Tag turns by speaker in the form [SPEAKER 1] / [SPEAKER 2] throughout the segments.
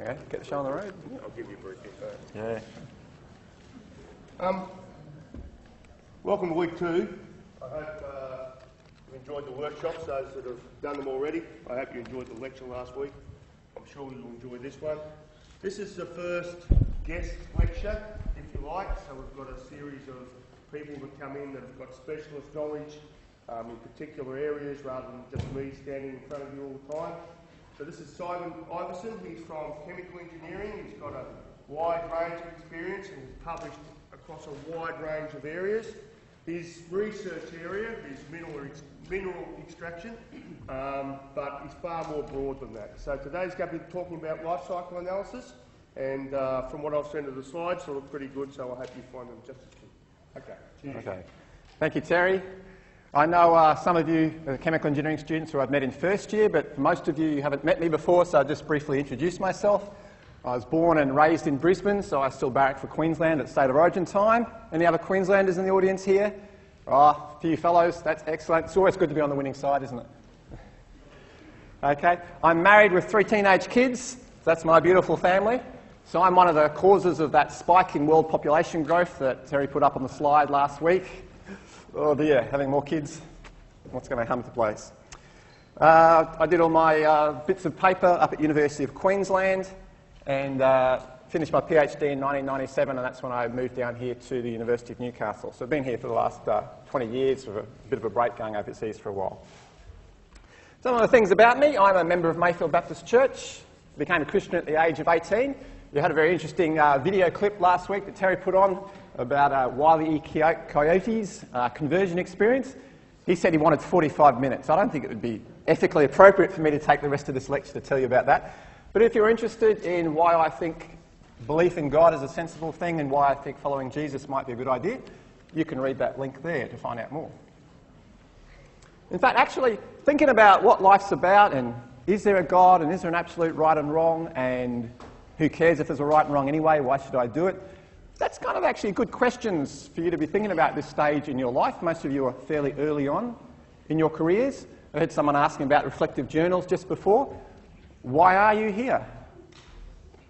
[SPEAKER 1] Okay, get the show on the road.
[SPEAKER 2] I'll give you a briefing.
[SPEAKER 1] Yeah.
[SPEAKER 2] Welcome to week 2. I hope you enjoyed the workshops, those that have done them already. I hope you enjoyed the lecture last week. I'm sure you'll enjoy this one. This is the first guest lecture, if you like. So we've got a series of people that come in that have got specialist knowledge in particular areas rather than just me standing in front of you all the time. So this is Simon Iverson. He's from chemical engineering. He's got a wide range of experience and he's published across a wide range of areas. His research area is mineral extraction, but it's far more broad than that. So today's going to be talking about life cycle analysis, and from what I've seen to the slides, they look pretty good, so I hope you find them just as good. Okay. Cheers.
[SPEAKER 1] Okay. Thank you, Terry. I know some of you are chemical engineering students who I've met in first year, but most of you haven't met me before, so I'll just briefly introduce myself. I was born and raised in Brisbane, so I still barrack for Queensland at State of Origin time. Any other Queenslanders in the audience here? Oh, a few fellows, that's excellent. It's always good to be on the winning side, isn't it? Okay, I'm married with 3 teenage kids. That's my beautiful family. So I'm one of the causes of that spike in world population growth that Terry put up on the slide last week. Oh dear, having more kids, what's going to come to place? I did all my bits of paper up at University of Queensland and finished my PhD in 1997, and that's when I moved down here to the University of Newcastle. So I've been here for the last 20 years with a bit of a break going overseas for a while. Some of the things about me: I'm a member of Mayfield Baptist Church, became a Christian at the age of 18. You had a very interesting video clip last week that Terry put on about Wile E. Coyote's conversion experience. He said he wanted 45 minutes. I don't think it would be ethically appropriate for me to take the rest of this lecture to tell you about that. But if you're interested in why I think belief in God is a sensible thing and why I think following Jesus might be a good idea, you can read that link there to find out more. In fact, actually, thinking about what life's about and is there a God and is there an absolute right and wrong and who cares if there's a right and wrong anyway, why should I do it? That's kind of actually good questions for you to be thinking about at this stage in your life. Most of you are fairly early on in your careers. I heard someone asking about reflective journals just before. Why are you here?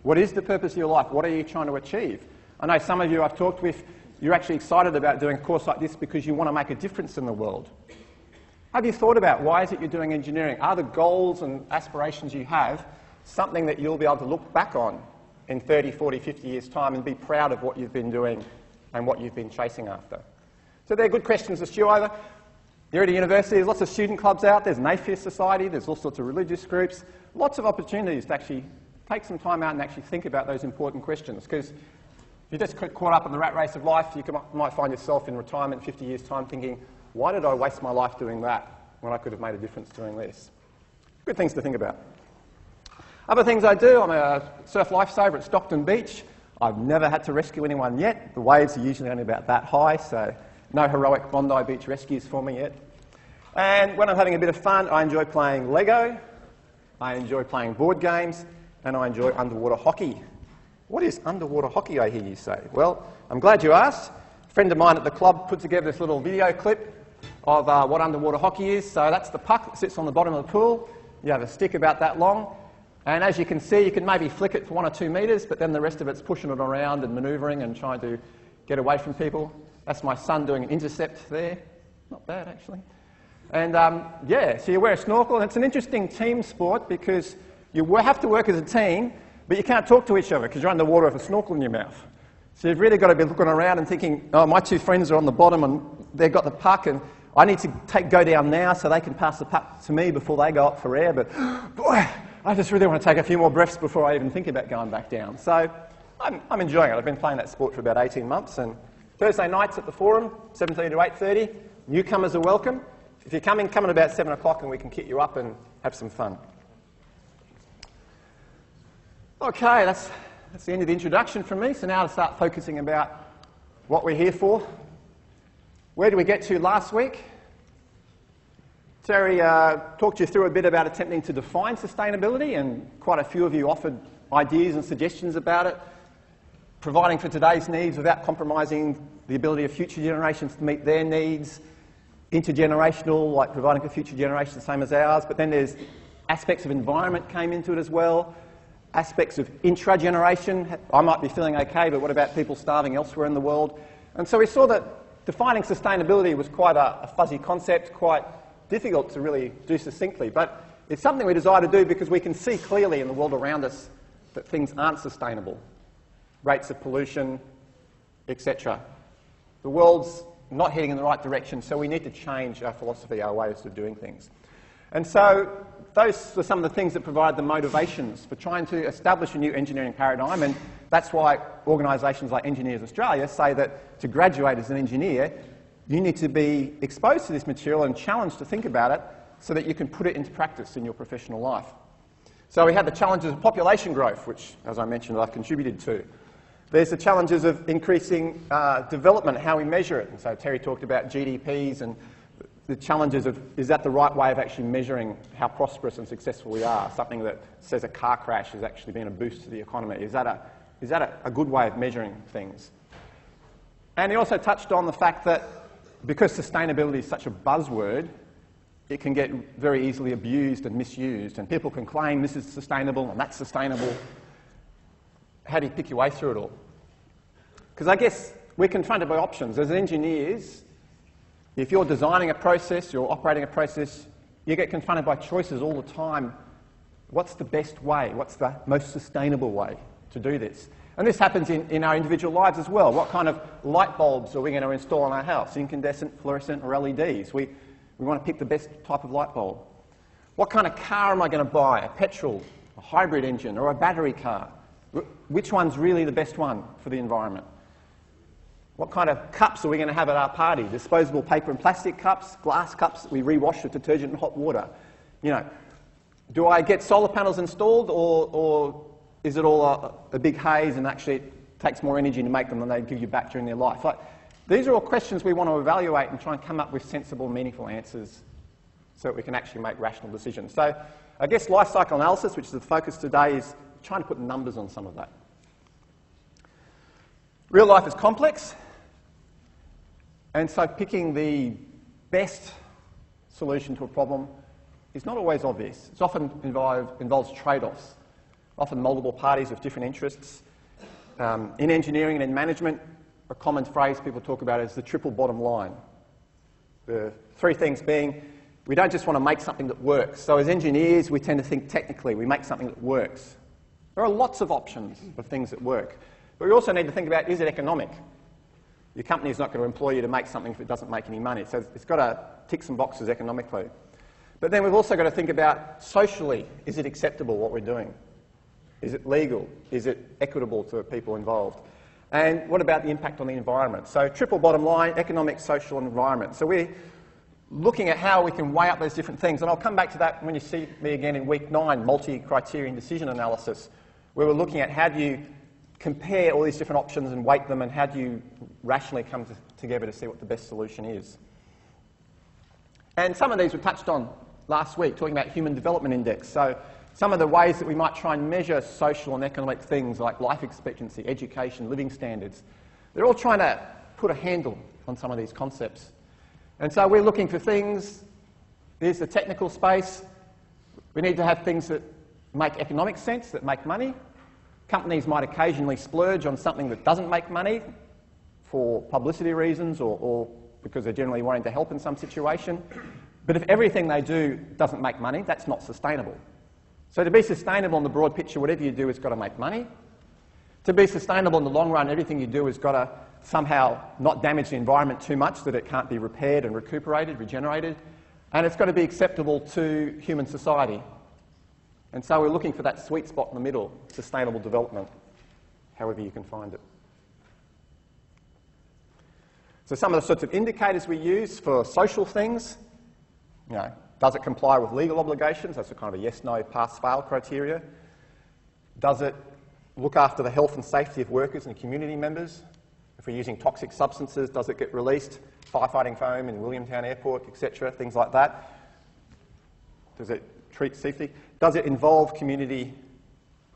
[SPEAKER 1] What is the purpose of your life? What are you trying to achieve? I know some of you I've talked with, you're actually excited about doing a course like this because you want to make a difference in the world. Have you thought about why is it you're doing engineering? Are the goals and aspirations you have something that you'll be able to look back on in 30, 40, 50 years' time and be proud of what you've been doing and what you've been chasing after? So they're good questions to stew over. You're at a university, there's lots of student clubs out, there's an atheist society, there's all sorts of religious groups, lots of opportunities to actually take some time out and actually think about those important questions, because if you just get caught up in the rat race of life, you might find yourself in retirement in 50 years' time thinking, why did I waste my life doing that when I could have made a difference doing this? Good things to think about. Other things I do: I'm a surf lifesaver at Stockton Beach. I've never had to rescue anyone yet. The waves are usually only about that high, so no heroic Bondi Beach rescues for me yet. And when I'm having a bit of fun, I enjoy playing Lego, I enjoy playing board games, and I enjoy underwater hockey. What is underwater hockey, I hear you say? Well, I'm glad you asked. A friend of mine at the club put together this little video clip of what underwater hockey is. So that's the puck that sits on the bottom of the pool. You have a stick about that long. And as you can see, you can maybe flick it for 1 or 2 metres, but then the rest of it's pushing it around and manoeuvring and trying to get away from people. That's my son doing an intercept there. Not bad, actually. And yeah, so you wear a snorkel, and it's an interesting team sport because you have to work as a team, but you can't talk to each other because you're underwater with a snorkel in your mouth. So you've really got to be looking around and thinking, oh, my 2 friends are on the bottom and they've got the puck, and I need to go down now so they can pass the puck to me before they go up for air, but boy, I just really want to take a few more breaths before I even think about going back down. So I'm enjoying it. I've been playing that sport for about 18 months, and Thursday nights at the Forum, 7:30 to 8:30. Newcomers are welcome. If you're coming, come at about 7 o'clock and we can kit you up and have some fun. Okay, that's the end of the introduction from me. So now to start focusing about what we're here for. Where did we get to last week? Terry talked you through a bit about attempting to define sustainability, and quite a few of you offered ideas and suggestions about it. Providing for today's needs without compromising the ability of future generations to meet their needs. Intergenerational, like providing for future generations the same as ours, but then there's aspects of environment came into it as well. aspects of intra-generation. I might be feeling okay, but what about people starving elsewhere in the world? And so we saw that defining sustainability was quite a fuzzy concept, quite difficult to really do succinctly, but it's something we desire to do because we can see clearly in the world around us that things aren't sustainable. Rates of pollution, etc. The world's not heading in the right direction, so we need to change our philosophy, our ways of doing things. And so those were some of the things that provide the motivations for trying to establish a new engineering paradigm, and that's why organisations like Engineers Australia say that to graduate as an engineer, you need to be exposed to this material and challenged to think about it so that you can put it into practice in your professional life. So we had the challenges of population growth, which, as I mentioned, I've contributed to. There's the challenges of increasing development, how we measure it. And so Terry talked about GDPs and the challenges of, is that the right way of actually measuring how prosperous and successful we are? Something that says a car crash has actually been a boost to the economy. Is that a good way of measuring things? And he also touched on the fact that because sustainability is such a buzzword, it can get very easily abused and misused, and people can claim this is sustainable and that's sustainable. How do you pick your way through it all? Because I guess we're confronted by options. As engineers, if you're designing a process, you're operating a process, you get confronted by choices all the time. What's the best way? What's the most sustainable way to do this? And this happens in our individual lives as well. What kind of light bulbs are we going to install in our house? Incandescent, fluorescent, or LEDs? We want to pick the best type of light bulb. What kind of car am I going to buy? A petrol, a hybrid engine, or a battery car? Which one's really the best one for the environment? What kind of cups are we going to have at our party? Disposable paper and plastic cups, glass cups that we rewash with detergent and hot water. You know, do I get solar panels installed, or is it all a big haze and actually it takes more energy to make them than they give you back during their life? Like, these are all questions we want to evaluate and try and come up with sensible, meaningful answers so that we can actually make rational decisions. So I guess life cycle analysis, which is the focus today, is trying to put numbers on some of that. Real life is complex, and so picking the best solution to a problem is not always obvious. It often involves trade-offs, often multiple parties with different interests. In engineering and in management, a common phrase people talk about is the triple bottom line. The three things being, we don't just want to make something that works. So as engineers, we tend to think technically. We make something that works. There are lots of options of things that work. But we also need to think about, is it economic? Your company is not going to employ you to make something if it doesn't make any money. So it's got to tick some boxes economically. But then we've also got to think about socially, is it acceptable what we're doing? Is it legal? Is it equitable to the people involved? And what about the impact on the environment? So triple bottom line, economic, social and environment. So we're looking at how we can weigh up those different things. And I'll come back to that when you see me again in week 9, multi-criterion decision analysis, where we're looking at how do you compare all these different options and weight them, and how do you rationally come together to see what the best solution is. And some of these were touched on last week, talking about Human Development Index. So some of the ways that we might try and measure social and economic things like life expectancy, education, living standards, they're all trying to put a handle on some of these concepts. And so we're looking for things, there's the technical space, we need to have things that make economic sense, that make money. Companies might occasionally splurge on something that doesn't make money for publicity reasons or because they're generally wanting to help in some situation. But if everything they do doesn't make money, that's not sustainable. So to be sustainable in the broad picture, whatever you do has got to make money. To be sustainable in the long run, everything you do has got to somehow not damage the environment too much that it can't be repaired and recuperated, regenerated. And it's got to be acceptable to human society. And so we're looking for that sweet spot in the middle, sustainable development, however you can find it. So some of the sorts of indicators we use for social things, you know, does it comply with legal obligations? That's a kind of a yes, no, pass, fail criteria. Does it look after the health and safety of workers and community members? If we're using toxic substances, does it get released? Firefighting foam in Williamtown Airport, etc., things like that. Does it treat safety? Does it involve community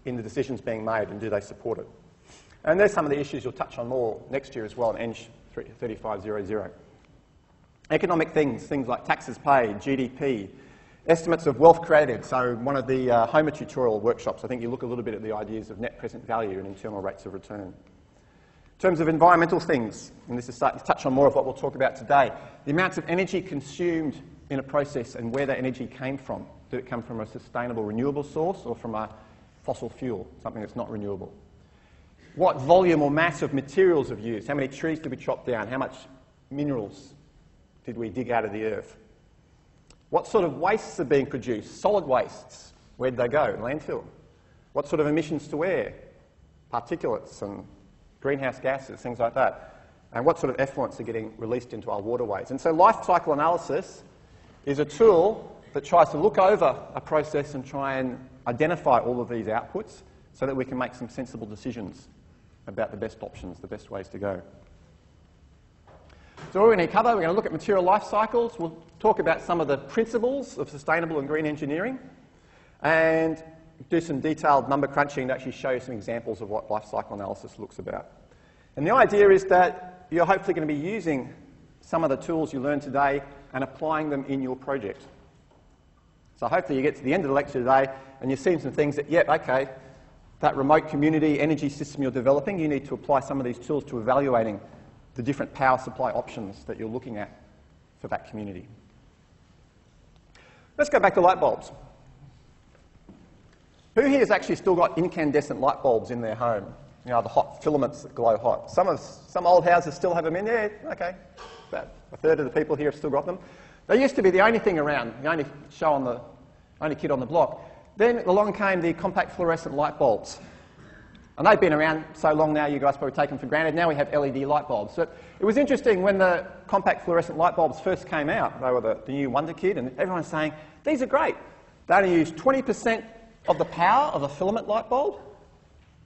[SPEAKER 1] in the decisions being made, and do they support it? And there's some of the issues you'll touch on more next year as well in Eng 3500. Economic things like taxes paid, GDP, estimates of wealth created. So one of the Homer tutorial workshops, I think you look a little bit at the ideas of net present value and internal rates of return. In terms of environmental things, and this is starting to touch on more of what we'll talk about today, the amounts of energy consumed in a process and where that energy came from. Did it come from a sustainable renewable source or from a fossil fuel, something that's not renewable? What volume or mass of materials have used? How many trees did we chop down? How much minerals did we dig out of the earth? What sort of wastes are being produced? Solid wastes. Where did they go? Landfill. What sort of emissions to air? Particulates and greenhouse gases, things like that. And what sort of effluents are getting released into our waterways? And so life cycle analysis is a tool that tries to look over a process and try and identify all of these outputs so that we can make some sensible decisions about the best options, the best ways to go. So what we're going to cover, we're going to look at material life cycles. We'll talk about some of the principles of sustainable and green engineering and do some detailed number crunching to actually show you some examples of what life cycle analysis looks about. And the idea is that you're hopefully going to be using some of the tools you learned today and applying them in your project. So hopefully you get to the end of the lecture today and you've seen some things that, yep, okay, that remote community energy system you're developing, you need to apply some of these tools to evaluating the different power supply options that you're looking at for that community. Let's go back to light bulbs. Who here has actually still got incandescent light bulbs in their home? You know, the hot filaments that glow hot. Some old houses still have them in there. Okay, about a third of the people here have still got them. They used to be the only thing around, the only kid on the block. Then along came the compact fluorescent light bulbs. And they've been around so long now, you guys probably take them for granted. Now we have LED light bulbs. So it was interesting when the compact fluorescent light bulbs first came out. They were the new wonder kid, and everyone's saying, these are great. They only use 20% of the power of a filament light bulb.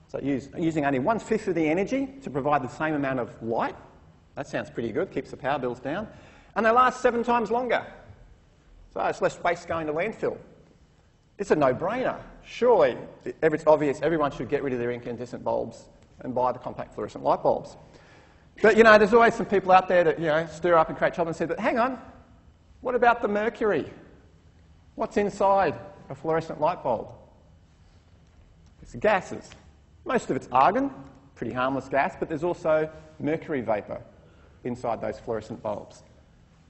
[SPEAKER 1] So using only 1/5 of the energy to provide the same amount of light. That sounds pretty good, keeps the power bills down. And they last 7 times longer. So it's less waste going to landfill. It's a no-brainer. Surely, it's obvious everyone should get rid of their incandescent bulbs and buy the compact fluorescent light bulbs. But, you know, there's always some people out there that, you know, stir up and create trouble and say, but hang on, what about the mercury? What's inside a fluorescent light bulb? It's the gases. Most of it's argon, pretty harmless gas, but there's also mercury vapour inside those fluorescent bulbs.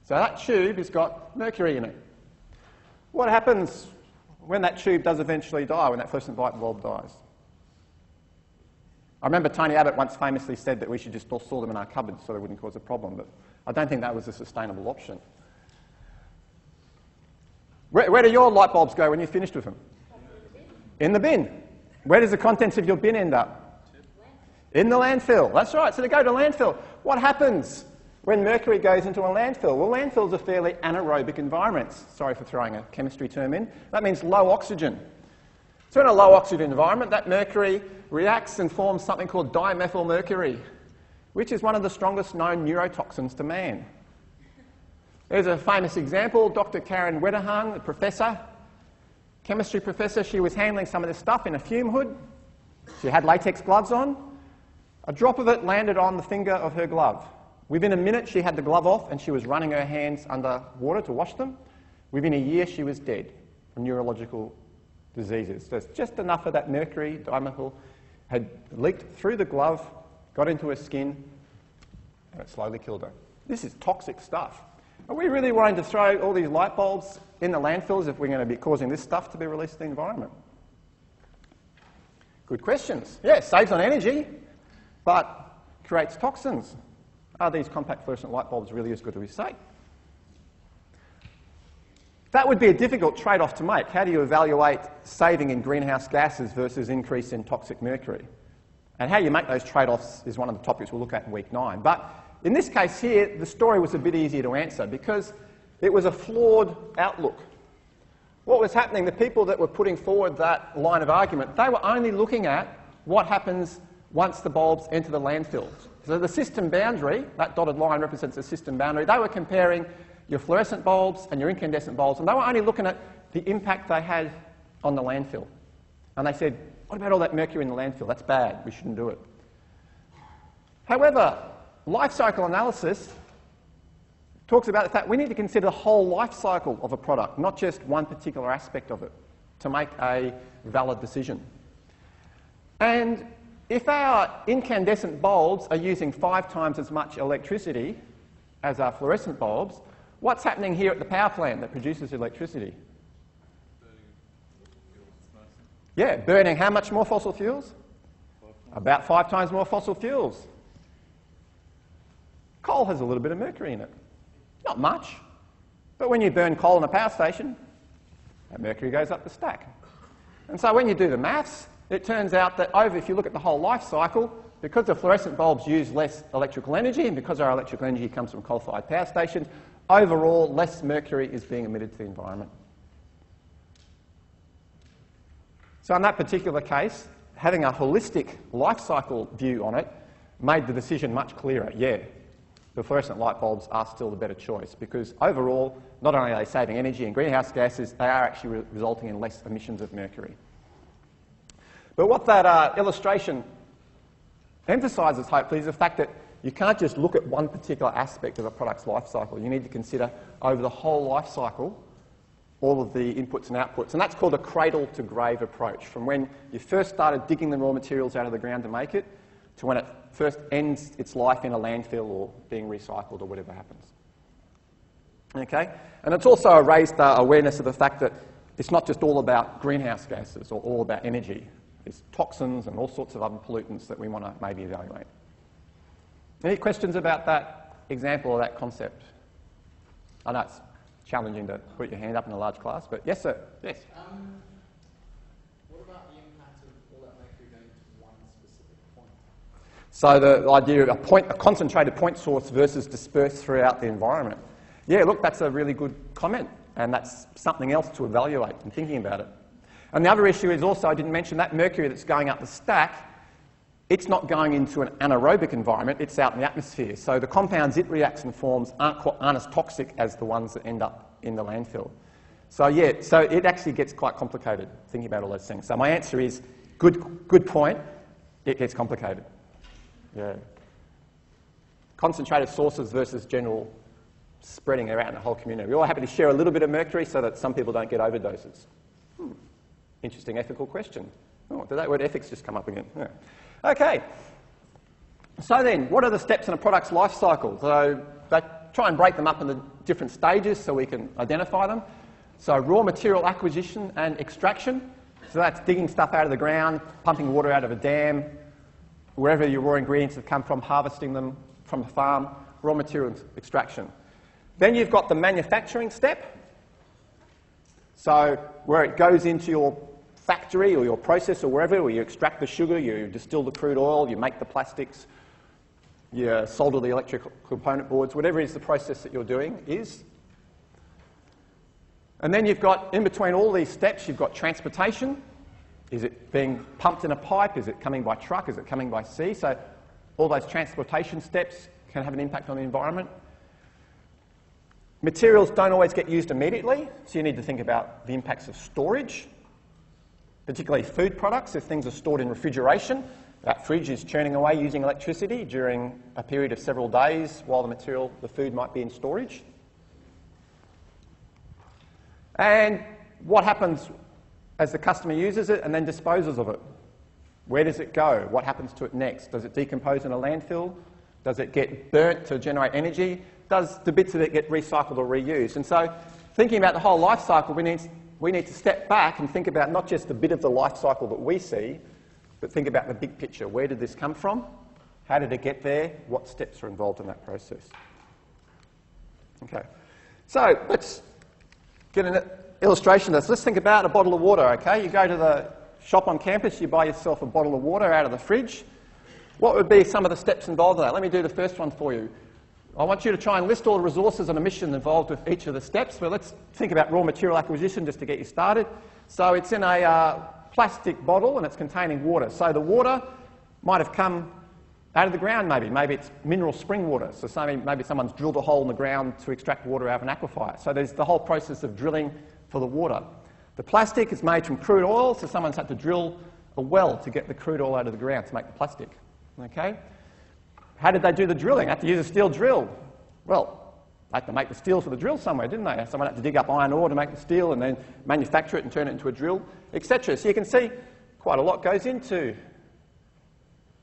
[SPEAKER 1] So that tube has got mercury in it. What happens when that tube does eventually die, when that fluorescent light bulb dies? I remember Tony Abbott once famously said that we should just store them in our cupboards so they wouldn't cause a problem, but I don't think that was a sustainable option. Where do your light bulbs go when you're finished with them? In the bin. Where does the contents of your bin end up? In the landfill. That's right, so they go to landfill. What happens when mercury goes into a landfill? Well, landfills are fairly anaerobic environments. Sorry for throwing a chemistry term in. That means low oxygen. So in a low oxygen environment, that mercury reacts and forms something called dimethylmercury, which is one of the strongest known neurotoxins to man. There's a famous example, Dr. Karen Wedderhahn, a professor, chemistry professor. She was handling some of this stuff in a fume hood. She had latex gloves on. A drop of it landed on the finger of her glove. Within a minute, she had the glove off and she was running her hands under water to wash them. Within a year, she was dead from neurological diseases. There's just enough of that mercury, dimethyl, had leaked through the glove, got into her skin, and it slowly killed her. This is toxic stuff. Are we really wanting to throw all these light bulbs in the landfills if we're going to be causing this stuff to be released to the environment? Good questions. Yeah, it saves on energy, but creates toxins. Are these compact fluorescent light bulbs really as good as we say? That would be a difficult trade-off to make. How do you evaluate saving in greenhouse gases versus increase in toxic mercury? And how you make those trade-offs is one of the topics we'll look at in week 9. But in this case here, the story was a bit easier to answer because it was a flawed outlook. What was happening, the people that were putting forward that line of argument, they were only looking at what happens once the bulbs enter the landfill. So the system boundary, that dotted line represents the system boundary, they were comparing your fluorescent bulbs and your incandescent bulbs, and they were only looking at the impact they had on the landfill. And they said, what about all that mercury in the landfill? That's bad, we shouldn't do it. However, life cycle analysis talks about the fact we need to consider the whole life cycle of a product, not just one particular aspect of it, to make a valid decision. And if our incandescent bulbs are using 5 times as much electricity as our fluorescent bulbs, what's happening here at the power plant that produces electricity? Yeah, burning how much more fossil fuels? About 5 times more fossil fuels. Coal has a little bit of mercury in it. Not much. But when you burn coal in a power station, that mercury goes up the stack. And so when you do the maths, it turns out that if you look at the whole life cycle, because the fluorescent bulbs use less electrical energy, and because our electrical energy comes from coal-fired power stations, overall less mercury is being emitted to the environment. So in that particular case, having a holistic life cycle view on it made the decision much clearer. Yeah, the fluorescent light bulbs are still the better choice because overall, not only are they saving energy and greenhouse gases, they are actually resulting in less emissions of mercury. But what that illustration emphasises, hopefully, is the fact that you can't just look at one particular aspect of a product's life cycle. You need to consider over the whole life cycle all of the inputs and outputs. And that's called a cradle-to-grave approach, from when you first started digging the raw materials out of the ground to make it, to when it first ends its life in a landfill or being recycled or whatever happens. Okay? And it's also raised awareness of the fact that it's not just all about greenhouse gases or all about energy. There's toxins and all sorts of other pollutants that we want to maybe evaluate. Any questions about that example or that concept? I know it's challenging to put your hand up in a large class, but yes, sir. Yes.
[SPEAKER 3] What about the impact of all that mercury going to one specific point?
[SPEAKER 1] So the idea of a concentrated point source versus dispersed throughout the environment. Yeah, look, that's a really good comment, and that's something else to evaluate and thinking about it. And the other issue is also, I didn't mention that mercury that's going up the stack, it's not going into an anaerobic environment, it's out in the atmosphere. So the compounds it reacts and forms aren't as toxic as the ones that end up in the landfill. So yeah, so it actually gets quite complicated thinking about all those things. So my answer is, good point, it gets complicated. Yeah. Concentrated sources versus general spreading around in the whole community. We're all happy to share a little bit of mercury so that some people don't get overdoses. Interesting ethical question. Oh, did that word ethics just come up again? Yeah. Okay. So then, what are the steps in a product's life cycle? So they try and break them up into different stages so we can identify them. So raw material acquisition and extraction. So that's digging stuff out of the ground, pumping water out of a dam, wherever your raw ingredients have come from, harvesting them from a farm, raw material extraction. Then you've got the manufacturing step. So where it goes into your factory or your process or wherever, where you extract the sugar, you distill the crude oil, you make the plastics, you solder the electrical component boards, whatever is the process that you're doing is. And then you've got, in between all these steps, you've got transportation. Is it being pumped in a pipe? Is it coming by truck? Is it coming by sea? So all those transportation steps can have an impact on the environment. Materials don't always get used immediately, so you need to think about the impacts of storage, particularly food products. If things are stored in refrigeration, that fridge is churning away using electricity during a period of several days while the food might be in storage. And what happens as the customer uses it and then disposes of it? Where does it go? What happens to it next? Does it decompose in a landfill? Does it get burnt to generate energy? Does the bits of it get recycled or reused? And so thinking about the whole life cycle, we need to step back and think about not just the bit of the life cycle that we see, but think about the big picture. Where did this come from? How did it get there? What steps are involved in that process? Okay, so let's get an illustration of this. Let's think about a bottle of water, okay? You go to the shop on campus, you buy yourself a bottle of water out of the fridge. What would be some of the steps involved in that? Let me do the first one for you. I want you to try and list all the resources and emissions involved with each of the steps. But let's think about raw material acquisition just to get you started. So it's in a plastic bottle and it's containing water. So the water might have come out of the ground maybe. Maybe it's mineral spring water. So maybe someone's drilled a hole in the ground to extract water out of an aquifer. So there's the whole process of drilling for the water. The plastic is made from crude oil, so someone's had to drill a well to get the crude oil out of the ground to make the plastic. Okay? How did they do the drilling? They had to use a steel drill. Well, had to make the steel for the drill somewhere, didn't they? Someone had to dig up iron ore to make the steel and then manufacture it and turn it into a drill, etc. So you can see quite a lot goes into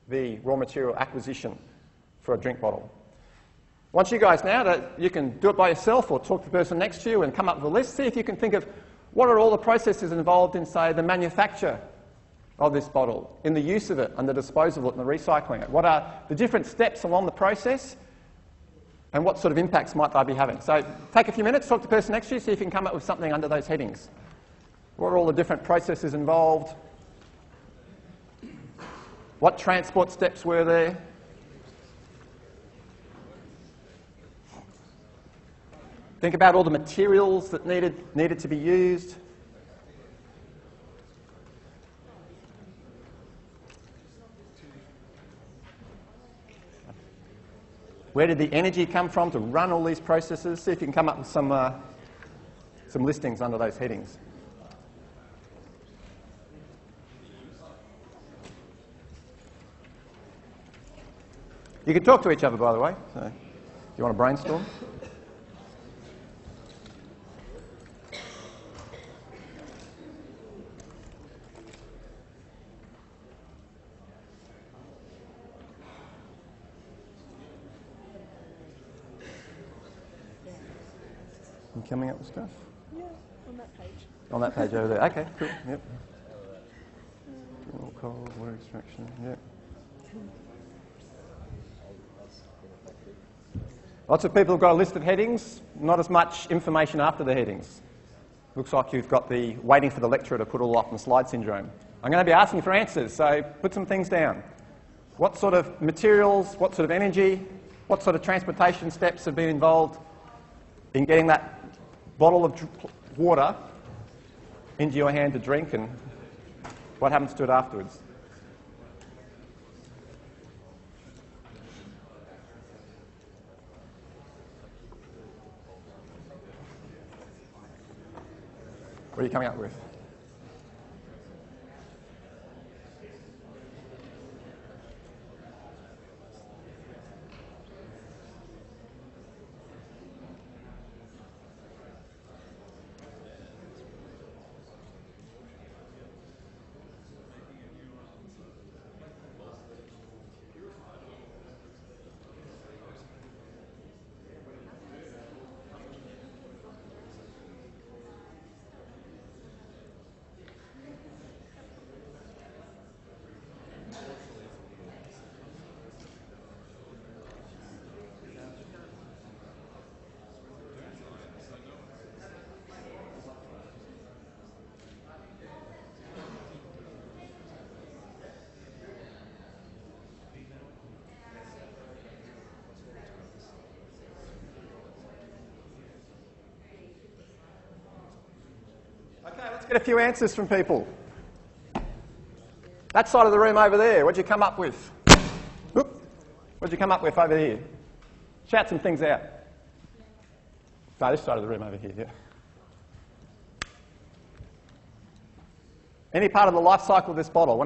[SPEAKER 1] the raw material acquisition for a drink bottle. I want you guys now that you can do it by yourself or talk to the person next to you and come up with a list. See if you can think of what are all the processes involved in, say, the manufacture of this bottle, in the use of it and the disposal of it and the recycling it. What are the different steps along the process and what sort of impacts might they be having? So take a few minutes, talk to the person next to you, see if you can come up with something under those headings. What are all the different processes involved? What transport steps were there? Think about all the materials that needed to be used. Where did the energy come from to run all these processes? See if you can come up with some listings under those headings. You can talk to each other, by the way. So, if you want to brainstorm. You coming up with stuff?
[SPEAKER 4] Yeah, on that page.
[SPEAKER 1] On that page over there. Okay, cool. Yep. Coal, water extraction. Yep. Lots of people have got a list of headings, not as much information after the headings. Looks like you've got the waiting for the lecturer to put all up in the slide syndrome. I'm going to be asking for answers, so put some things down. What sort of materials, what sort of energy, what sort of transportation steps have been involved in getting that bottle of water into your hand to drink, and what happens to it afterwards? What are you coming up with? Okay, let's get a few answers from people. That side of the room over there, what'd you come up with? Whoop. What'd you come up with over here? Shout some things out. No, this side of the room over here, yeah. Any part of the life cycle of this bottle?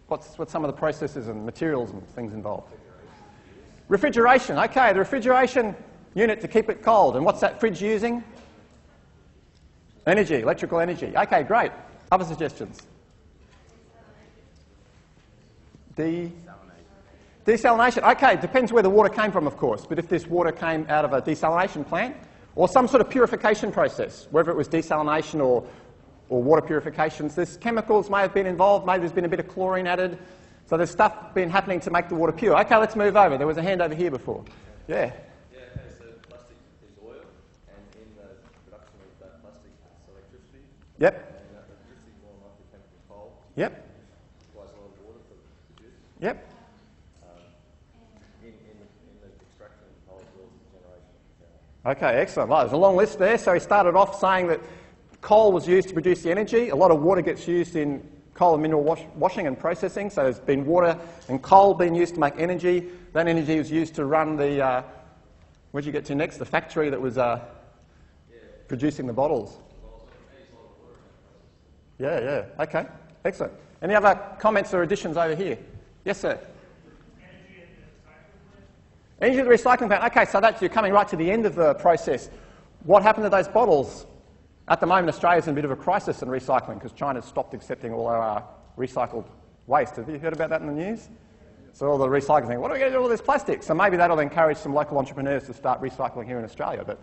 [SPEAKER 1] What's some of the processes and materials and things involved? Refrigeration. Okay, the refrigeration unit to keep it cold. And what's that fridge using? Energy, electrical energy. Okay, great. Other suggestions? Desalination. Okay, depends where the water came from, of course. But if this water came out of a desalination plant or some sort of purification process, whether it was desalination or water purifications, there's chemicals may have been involved. Maybe there's been a bit of chlorine added. So there's stuff been happening to make the water pure. Okay, let's move over. There was a hand over here before. Yeah. Yep.
[SPEAKER 5] And electricity more likely came from coal.
[SPEAKER 1] Yep.
[SPEAKER 5] Requires a lot of water to produce.
[SPEAKER 1] Yep.
[SPEAKER 5] In the extraction of coal as well as the generation of power.
[SPEAKER 1] Okay, excellent. Well, there's a long list there. So he started off saying that coal was used to produce the energy. A lot of water gets used in coal and mineral washing and processing. So there's been water and coal being used to make energy. That energy was used to run the, where'd you get to next? The factory that was producing the bottles. Yeah. Okay, excellent. Any other comments or additions over here? Yes, sir. Energy to the recycling plant. Okay, so you're coming right to the end of the process. What happened to those bottles? At the moment, Australia's in a bit of a crisis in recycling because China's stopped accepting all our recycled waste. Have you heard about that in the news? So all the recycling thing, what are we going to do with all this plastic? So maybe that'll encourage some local entrepreneurs to start recycling here in Australia, but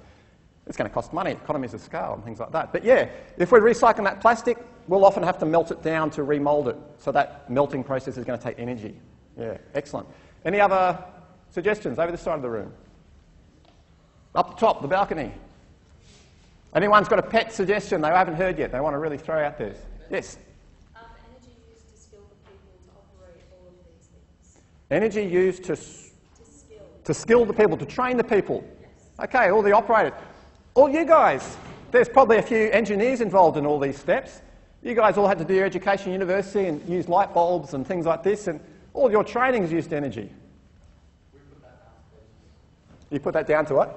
[SPEAKER 1] it's going to cost money, economies of scale and things like that. But yeah, if we're recycling that plastic, we'll often have to melt it down to remould it. So that melting process is going to take energy. Yeah, excellent. Any other suggestions over this side of the room? Up the top, the balcony. Anyone's got a pet suggestion they haven't heard yet, they want to really throw out there? Yes?
[SPEAKER 4] Energy used to skill the people to operate all of these things.
[SPEAKER 1] Energy used to skill the people, to train the people. Yes. Okay, all the operators. All you guys, there's probably a few engineers involved in all these steps. You guys all had to do your education at university and use light bulbs and things like this, and all your training's used energy.
[SPEAKER 3] We put that down to veggies.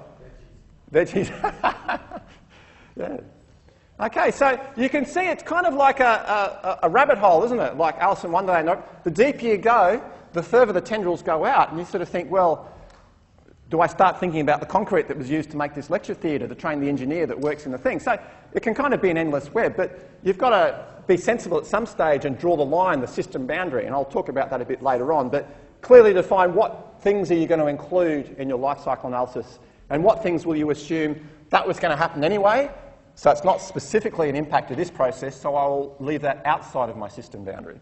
[SPEAKER 1] You put that down to what? Veggies. Yeah. Okay, so you can see it's kind of like a rabbit hole, isn't it? Like Alice in Wonderland. The deeper you go, the further the tendrils go out, and you sort of think, well, do I start thinking about the concrete that was used to make this lecture theatre to train the engineer that works in the thing? So it can kind of be an endless web, but you've got to be sensible at some stage and draw the line, the system boundary, and I'll talk about that a bit later on, but clearly define what things are you going to include in your life cycle analysis and what things will you assume that was going to happen anyway. So it's not specifically an impact of this process, so I'll leave that outside of my system boundary.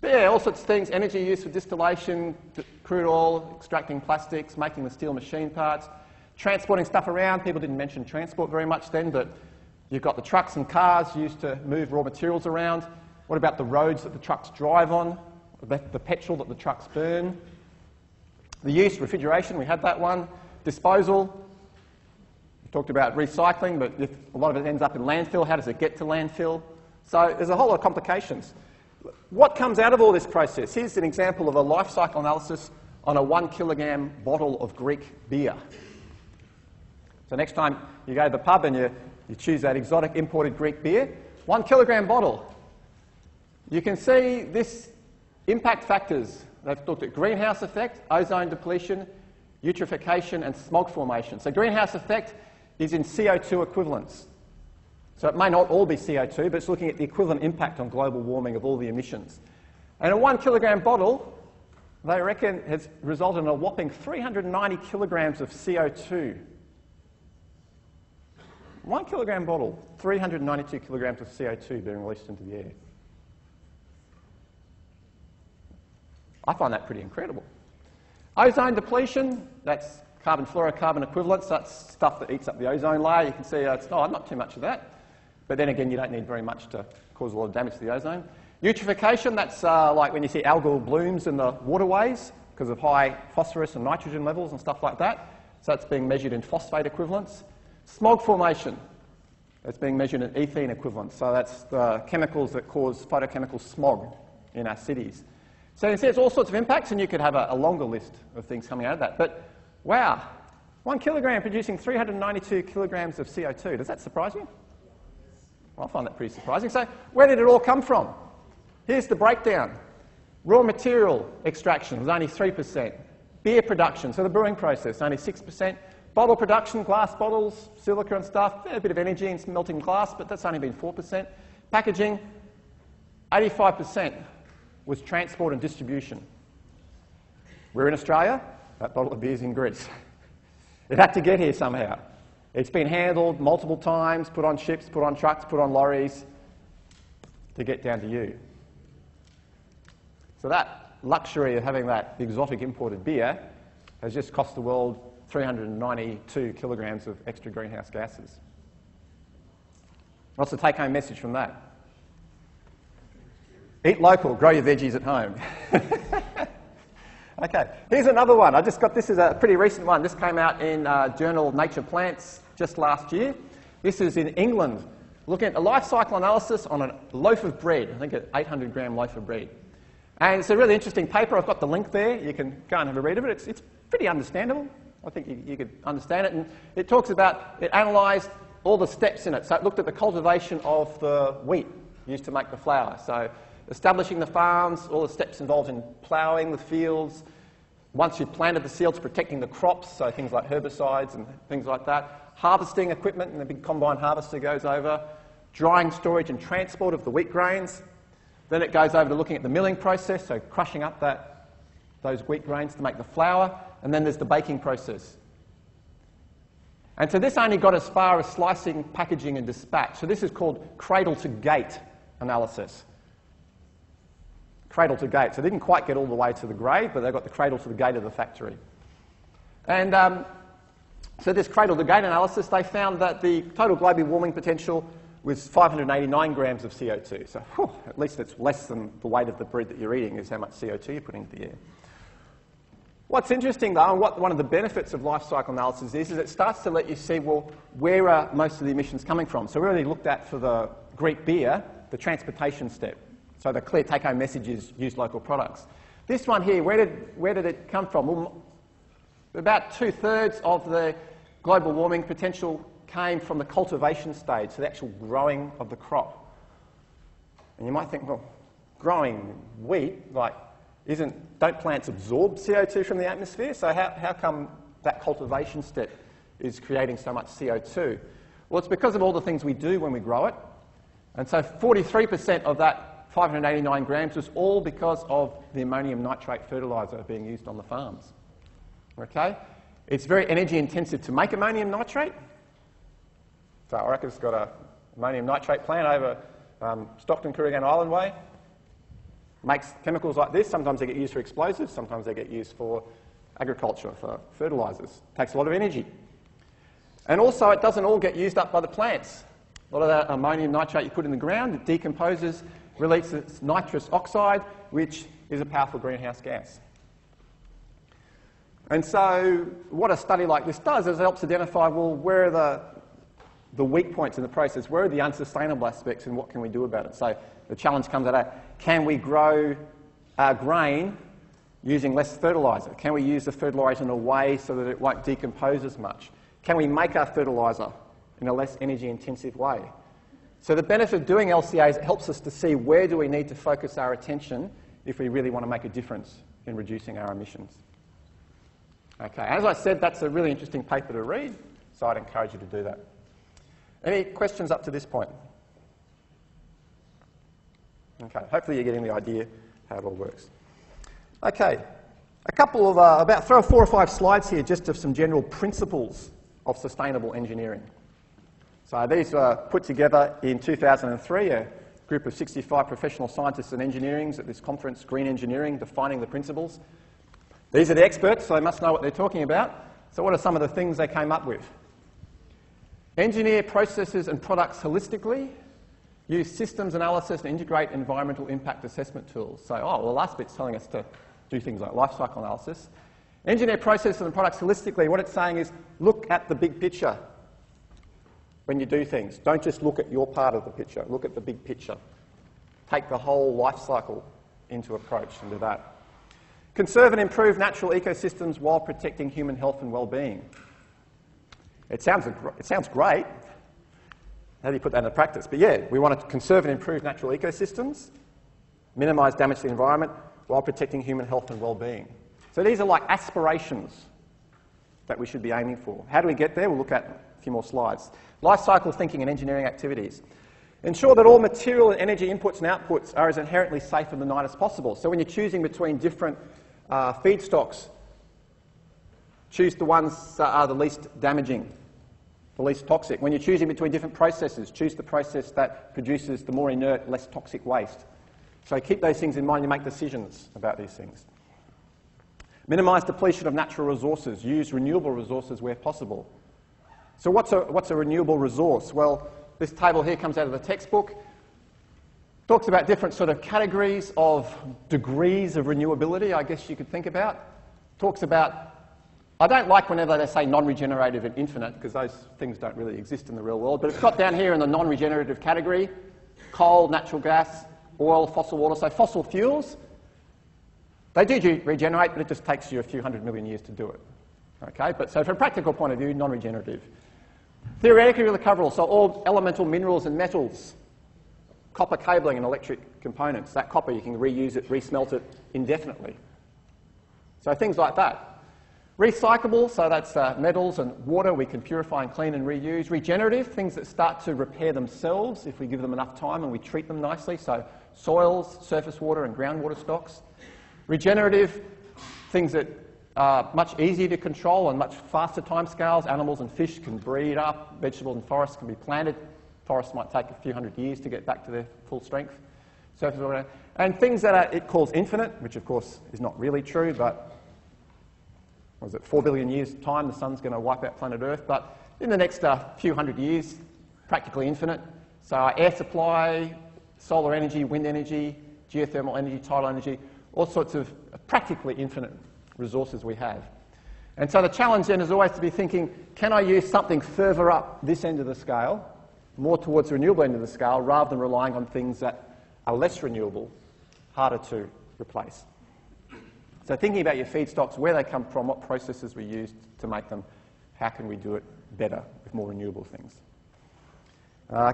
[SPEAKER 1] But yeah, all sorts of things, energy use for distillation, crude oil, extracting plastics, making the steel machine parts, transporting stuff around. People didn't mention transport very much then, but you've got the trucks and cars used to move raw materials around. What about the roads that the trucks drive on, the petrol that the trucks burn? The use, refrigeration, we had that one. Disposal. We talked about recycling, but if a lot of it ends up in landfill, how does it get to landfill? So there's a whole lot of complications. What comes out of all this process? Here's an example of a life cycle analysis on a 1 kilogram bottle of Greek beer. So next time you go to the pub and you choose that exotic imported Greek beer, 1 kilogram bottle. You can see this impact factors. They've looked at greenhouse effect, ozone depletion, eutrophication and smog formation. So greenhouse effect is in CO2 equivalents. So it may not all be CO2, but it's looking at the equivalent impact on global warming of all the emissions. And a 1 kilogram bottle, they reckon, has resulted in a whopping 390 kilograms of CO2. 1 kilogram bottle, 392 kilograms of CO2 being released into the air. I find that pretty incredible. Ozone depletion, that's carbon fluorocarbon equivalents, that's stuff that eats up the ozone layer. You can see it's not too much of that. But then again, you don't need very much to cause a lot of damage to the ozone. Eutrophication, that's like when you see algal blooms in the waterways because of high phosphorus and nitrogen levels and stuff like that. So that's being measured in phosphate equivalents. Smog formation, that's being measured in ethene equivalents. So that's the chemicals that cause photochemical smog in our cities. So you can see it's all sorts of impacts, and you could have a longer list of things coming out of that. But wow, 1 kilogram producing 392 kilograms of CO2. Does that surprise you? Well, I find that pretty surprising. So where did it all come from? Here's the breakdown. Raw material extraction was only 3%. Beer production, so the brewing process, only 6%. Bottle production, glass bottles, silica and stuff, a bit of energy in melting glass, but that's only been 4%. Packaging, 85% was transport and distribution. We're in Australia, that bottle of beer's in Greece. It had to get here somehow. It's been handled multiple times, put on ships, put on trucks, put on lorries to get down to you. So that luxury of having that exotic imported beer has just cost the world 392 kilograms of extra greenhouse gases. What's the take-home message from that? Eat local, grow your veggies at home. Okay, here's another one. I just got, this is a pretty recent one. This came out in Journal Nature Plants just last year. This is in England, looking at a life cycle analysis on a loaf of bread, I think an 800-gram loaf of bread. And it's a really interesting paper. I've got the link there. You can go and have a read of it. It's pretty understandable. I think you could understand it. And it talks about, it analysed all the steps in it. So it looked at the cultivation of the wheat used to make the flour. So establishing the farms, all the steps involved in ploughing the fields, Once you've planted the seed, it's protecting the crops, so things like herbicides and things like that. Harvesting equipment, and the big combine harvester goes over. Drying, storage and transport of the wheat grains. Then it goes over to looking at the milling process, so crushing up those wheat grains to make the flour. And then there's the baking process. And so this only got as far as slicing, packaging and dispatch. So this is called cradle-to-gate analysis. Cradle to gate. So they didn't quite get all the way to the grave, but they got the cradle to the gate of the factory. And so this cradle to gate analysis, they found that the total global warming potential was 589 grams of CO2. So at least it's less than the weight of the bread that you're eating is how much CO2 you're putting into the air. What's interesting though, and what one of the benefits of life cycle analysis is it starts to let you see, well, where are most of the emissions coming from? So we already looked at, for the Greek beer, the transportation step. So the clear take-home message is use local products. This one here, where did it come from? Well, about 2/3 of the global warming potential came from the cultivation stage, so the actual growing of the crop. And you might think, well, growing wheat, don't plants absorb CO2 from the atmosphere? So how come that cultivation step is creating so much CO2? Well, it's because of all the things we do when we grow it. And so 43% of that 589 grams was all because of the ammonium nitrate fertiliser being used on the farms. Okay? It's very energy intensive to make ammonium nitrate. So Orica's got an ammonium nitrate plant over Stockton, Kooragang Island Way. Makes chemicals like this. Sometimes they get used for explosives, sometimes they get used for agriculture, for fertilisers. Takes a lot of energy. And also it doesn't all get used up by the plants. A lot of that ammonium nitrate you put in the ground, it decomposes, releases nitrous oxide, which is a powerful greenhouse gas. And so what a study like this does is it helps identify, well, where are the weak points in the process? Where are the unsustainable aspects and what can we do about it? So the challenge comes at, can we grow our grain using less fertiliser? Can we use the fertiliser in a way so that it won't decompose as much? Can we make our fertiliser in a less energy intensive way? So the benefit of doing LCA is it helps us to see where do we need to focus our attention if we really want to make a difference in reducing our emissions. Okay, as I said, that's a really interesting paper to read, so I'd encourage you to do that. Any questions up to this point? Okay, hopefully you're getting the idea how it all works. Okay, a couple of, about 4 or 5 slides here just of some general principles of sustainable engineering. So these were put together in 2003, a group of 65 professional scientists and engineers at this conference, Green Engineering, defining the principles. These are the experts, so they must know what they're talking about. So what are some of the things they came up with? Engineer processes and products holistically, use systems analysis and integrate environmental impact assessment tools. So, the last bit's telling us to do things like life cycle analysis. Engineer processes and products holistically, what it's saying is look at the big picture when you do things. Don't just look at your part of the picture, look at the big picture. Take the whole life cycle into approach and do that. Conserve and improve natural ecosystems while protecting human health and well-being. It sounds great. How do you put that into practice? But yeah, we want to conserve and improve natural ecosystems, minimise damage to the environment while protecting human health and well-being. So these are like aspirations that we should be aiming for. How do we get there? We'll look at a few more slides. Life cycle thinking and engineering activities. Ensure that all material and energy inputs and outputs are as inherently safe and benign as possible. So when you're choosing between different feedstocks, choose the ones that are the least damaging, the least toxic. When you're choosing between different processes, choose the process that produces the more inert, less toxic waste. So keep those things in mind when you make decisions about these things. Minimise depletion of natural resources. Use renewable resources where possible. So what's a renewable resource? Well, this table here comes out of the textbook. Talks about different sort of categories of degrees of renewability, I guess you could think about. Talks about, I don't like whenever they say non-regenerative and infinite, because those things don't really exist in the real world, but it's got down here in the non-regenerative category, coal, natural gas, oil, fossil water. So fossil fuels, they do regenerate, but it just takes you a few 100 million years to do it. Okay, but so from a practical point of view, non-regenerative. Theoretically recoverable, so all elemental minerals and metals, copper cabling and electric components. That copper, you can reuse it, resmelt it indefinitely. So things like that. Recyclable, so that's metals and water we can purify and clean and reuse. Regenerative, things that start to repair themselves if we give them enough time and we treat them nicely, so soils, surface water and groundwater stocks. Regenerative, things that are much easier to control and much faster timescales. Animals and fish can breed up, vegetables and forests can be planted. Forests might take a few hundred years to get back to their full strength. Surface water. And things that it calls infinite, which of course is not really true, but was it 4 billion years' time the sun's going to wipe out planet Earth, but in the next few hundred years, practically infinite. So our air supply, solar energy, wind energy, geothermal energy, tidal energy, all sorts of practically infinite resources we have. And so the challenge then is always to be thinking, can I use something further up this end of the scale, more towards the renewable end of the scale, rather than relying on things that are less renewable, harder to replace. So thinking about your feedstocks, where they come from, what processes we use to make them, how can we do it better with more renewable things.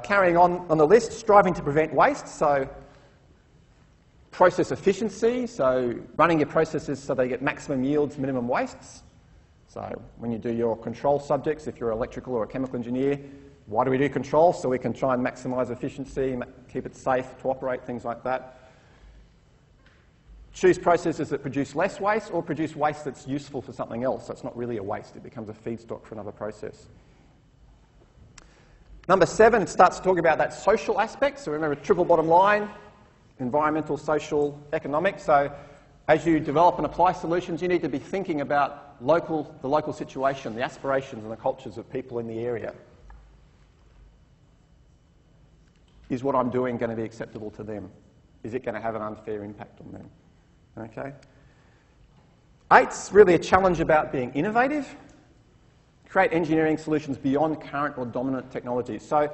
[SPEAKER 1] Carrying on the list, striving to prevent waste, so process efficiency, so running your processes so they get maximum yields, minimum wastes. So when you do your control subjects, if you're an electrical or a chemical engineer, why do we do control? So we can try and maximise efficiency, keep it safe to operate, things like that. Choose processes that produce less waste or produce waste that's useful for something else. So it's not really a waste, it becomes a feedstock for another process. Number 7, it starts to talk about that social aspect. So remember, triple bottom line, environmental, social, economic. So as you develop and apply solutions, you need to be thinking about the local situation, the aspirations and the cultures of people in the area. Is what I'm doing going to be acceptable to them? Is it going to have an unfair impact on them? Okay. 8's really a challenge about being innovative. Create engineering solutions beyond current or dominant technologies. So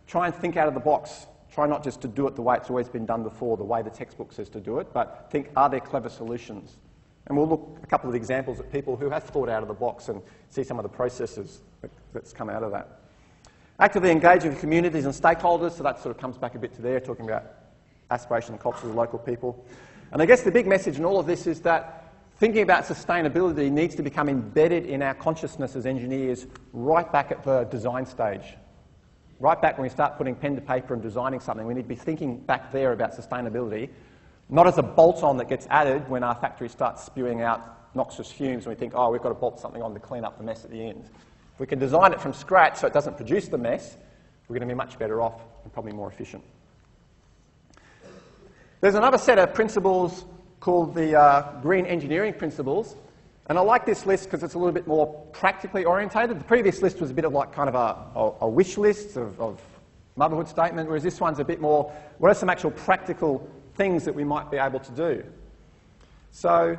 [SPEAKER 1] try and think out of the box. Try not just to do it the way it's always been done before, the way the textbook says to do it, but think, are there clever solutions? And we'll look at a couple of examples of people who have thought out of the box and see some of the processes that's come out of that. Actively engage with communities and stakeholders, so that sort of comes back a bit to there, talking about aspiration and cultures of local people. And I guess the big message in all of this is that thinking about sustainability needs to become embedded in our consciousness as engineers right back at the design stage. Right back when we start putting pen to paper and designing something, we need to be thinking back there about sustainability, not as a bolt-on that gets added when our factory starts spewing out noxious fumes and we think, oh, we've got to bolt something on to clean up the mess at the end. If we can design it from scratch so it doesn't produce the mess, we're going to be much better off and probably more efficient. There's another set of principles called the green engineering principles, and I like this list because it's a little bit more practically orientated. The previous list was a bit of like kind of a wish list of motherhood statement, whereas this one's a bit more, what are some actual practical things that we might be able to do? So,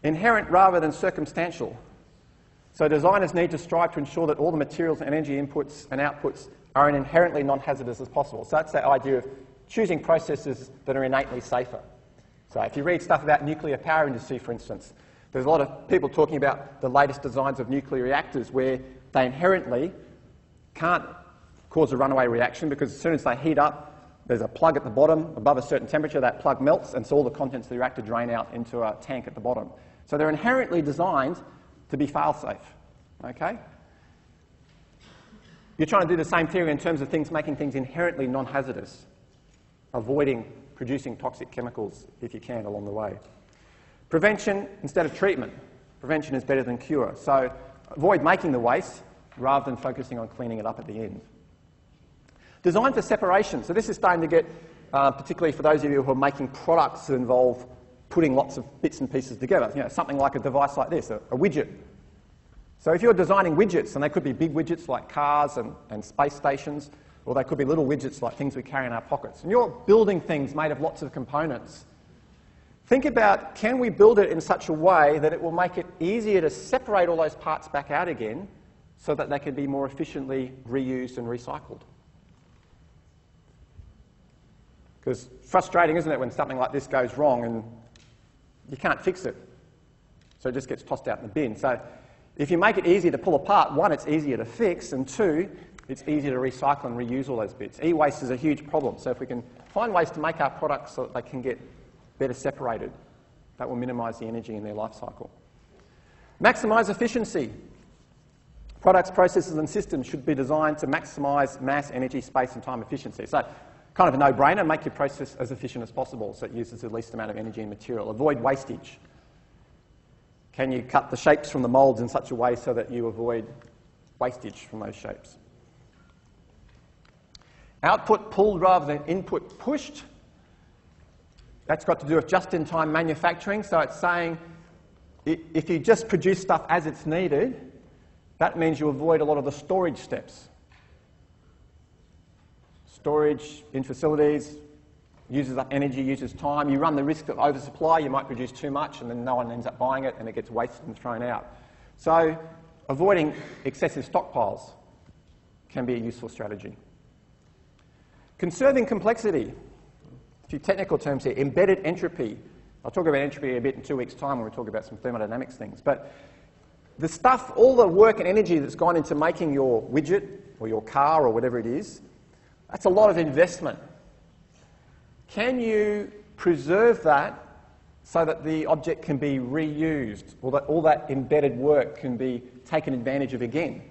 [SPEAKER 1] inherent rather than circumstantial. So designers need to strive to ensure that all the materials and energy inputs and outputs are as inherently non-hazardous as possible. So that's the idea of choosing processes that are innately safer. So if you read stuff about nuclear power industry, for instance, there's a lot of people talking about the latest designs of nuclear reactors where they inherently can't cause a runaway reaction because as soon as they heat up, there's a plug at the bottom. Above a certain temperature, that plug melts, and so all the contents of the reactor drain out into a tank at the bottom. So they're inherently designed to be fail-safe. Okay? You're trying to do the same theory in terms of things making things inherently non-hazardous, avoiding producing toxic chemicals if you can along the way. Prevention instead of treatment. Prevention is better than cure. So avoid making the waste rather than focusing on cleaning it up at the end. Design for separation. So this is starting to get, particularly for those of you who are making products that involve putting lots of bits and pieces together. You know, something like a device like this, a widget. So if you're designing widgets, and they could be big widgets like cars and space stations, or they could be little widgets like things we carry in our pockets, and you're building things made of lots of components, think about, can we build it in such a way that it will make it easier to separate all those parts back out again so that they can be more efficiently reused and recycled? Because frustrating, isn't it, when something like this goes wrong and you can't fix it. So it just gets tossed out in the bin. So if you make it easier to pull apart, one, it's easier to fix, and two, it's easier to recycle and reuse all those bits. E-waste is a huge problem. So if we can find ways to make our products so that they can get better separated, That will minimise the energy in their life cycle. Maximise efficiency. Products, processes and systems should be designed to maximise mass, energy, space and time efficiency. So kind of a no-brainer, make your process as efficient as possible so it uses the least amount of energy and material. Avoid wastage. Can you cut the shapes from the moulds in such a way so that you avoid wastage from those shapes? Output pulled rather than input pushed. That's got to do with just-in-time manufacturing. So it's saying if you just produce stuff as it's needed, that means you avoid a lot of the storage steps. Storage in facilities uses up energy, uses time. You run the risk of oversupply. You might produce too much and then no one ends up buying it and it gets wasted and thrown out. So avoiding excessive stockpiles can be a useful strategy. Conserving complexity. A few technical terms here. Embedded entropy. I'll talk about entropy a bit in 2 weeks' time when we talk about some thermodynamics things. But the stuff, all the work and energy that's gone into making your widget or your car or whatever it is, that's a lot of investment. Can you preserve that so that the object can be reused or that all that embedded work can be taken advantage of again?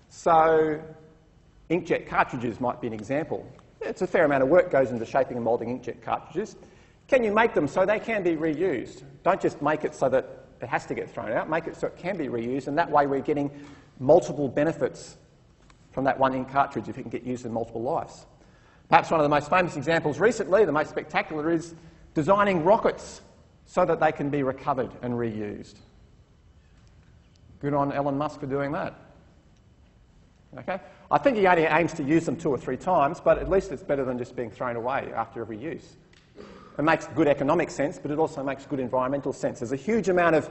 [SPEAKER 1] So inkjet cartridges might be an example. It's a fair amount of work goes into shaping and moulding inkjet cartridges. Can you make them so they can be reused? Don't just make it so that it has to get thrown out. Make it so it can be reused, and that way we're getting multiple benefits from that one ink cartridge if it can get used in multiple lives. Perhaps one of the most famous examples recently, the most spectacular, is designing rockets so that they can be recovered and reused. Good on Elon Musk for doing that. Okay? I think he only aims to use them 2 or 3 times, but at least it's better than just being thrown away after every use. It makes good economic sense, but it also makes good environmental sense. There's a huge amount of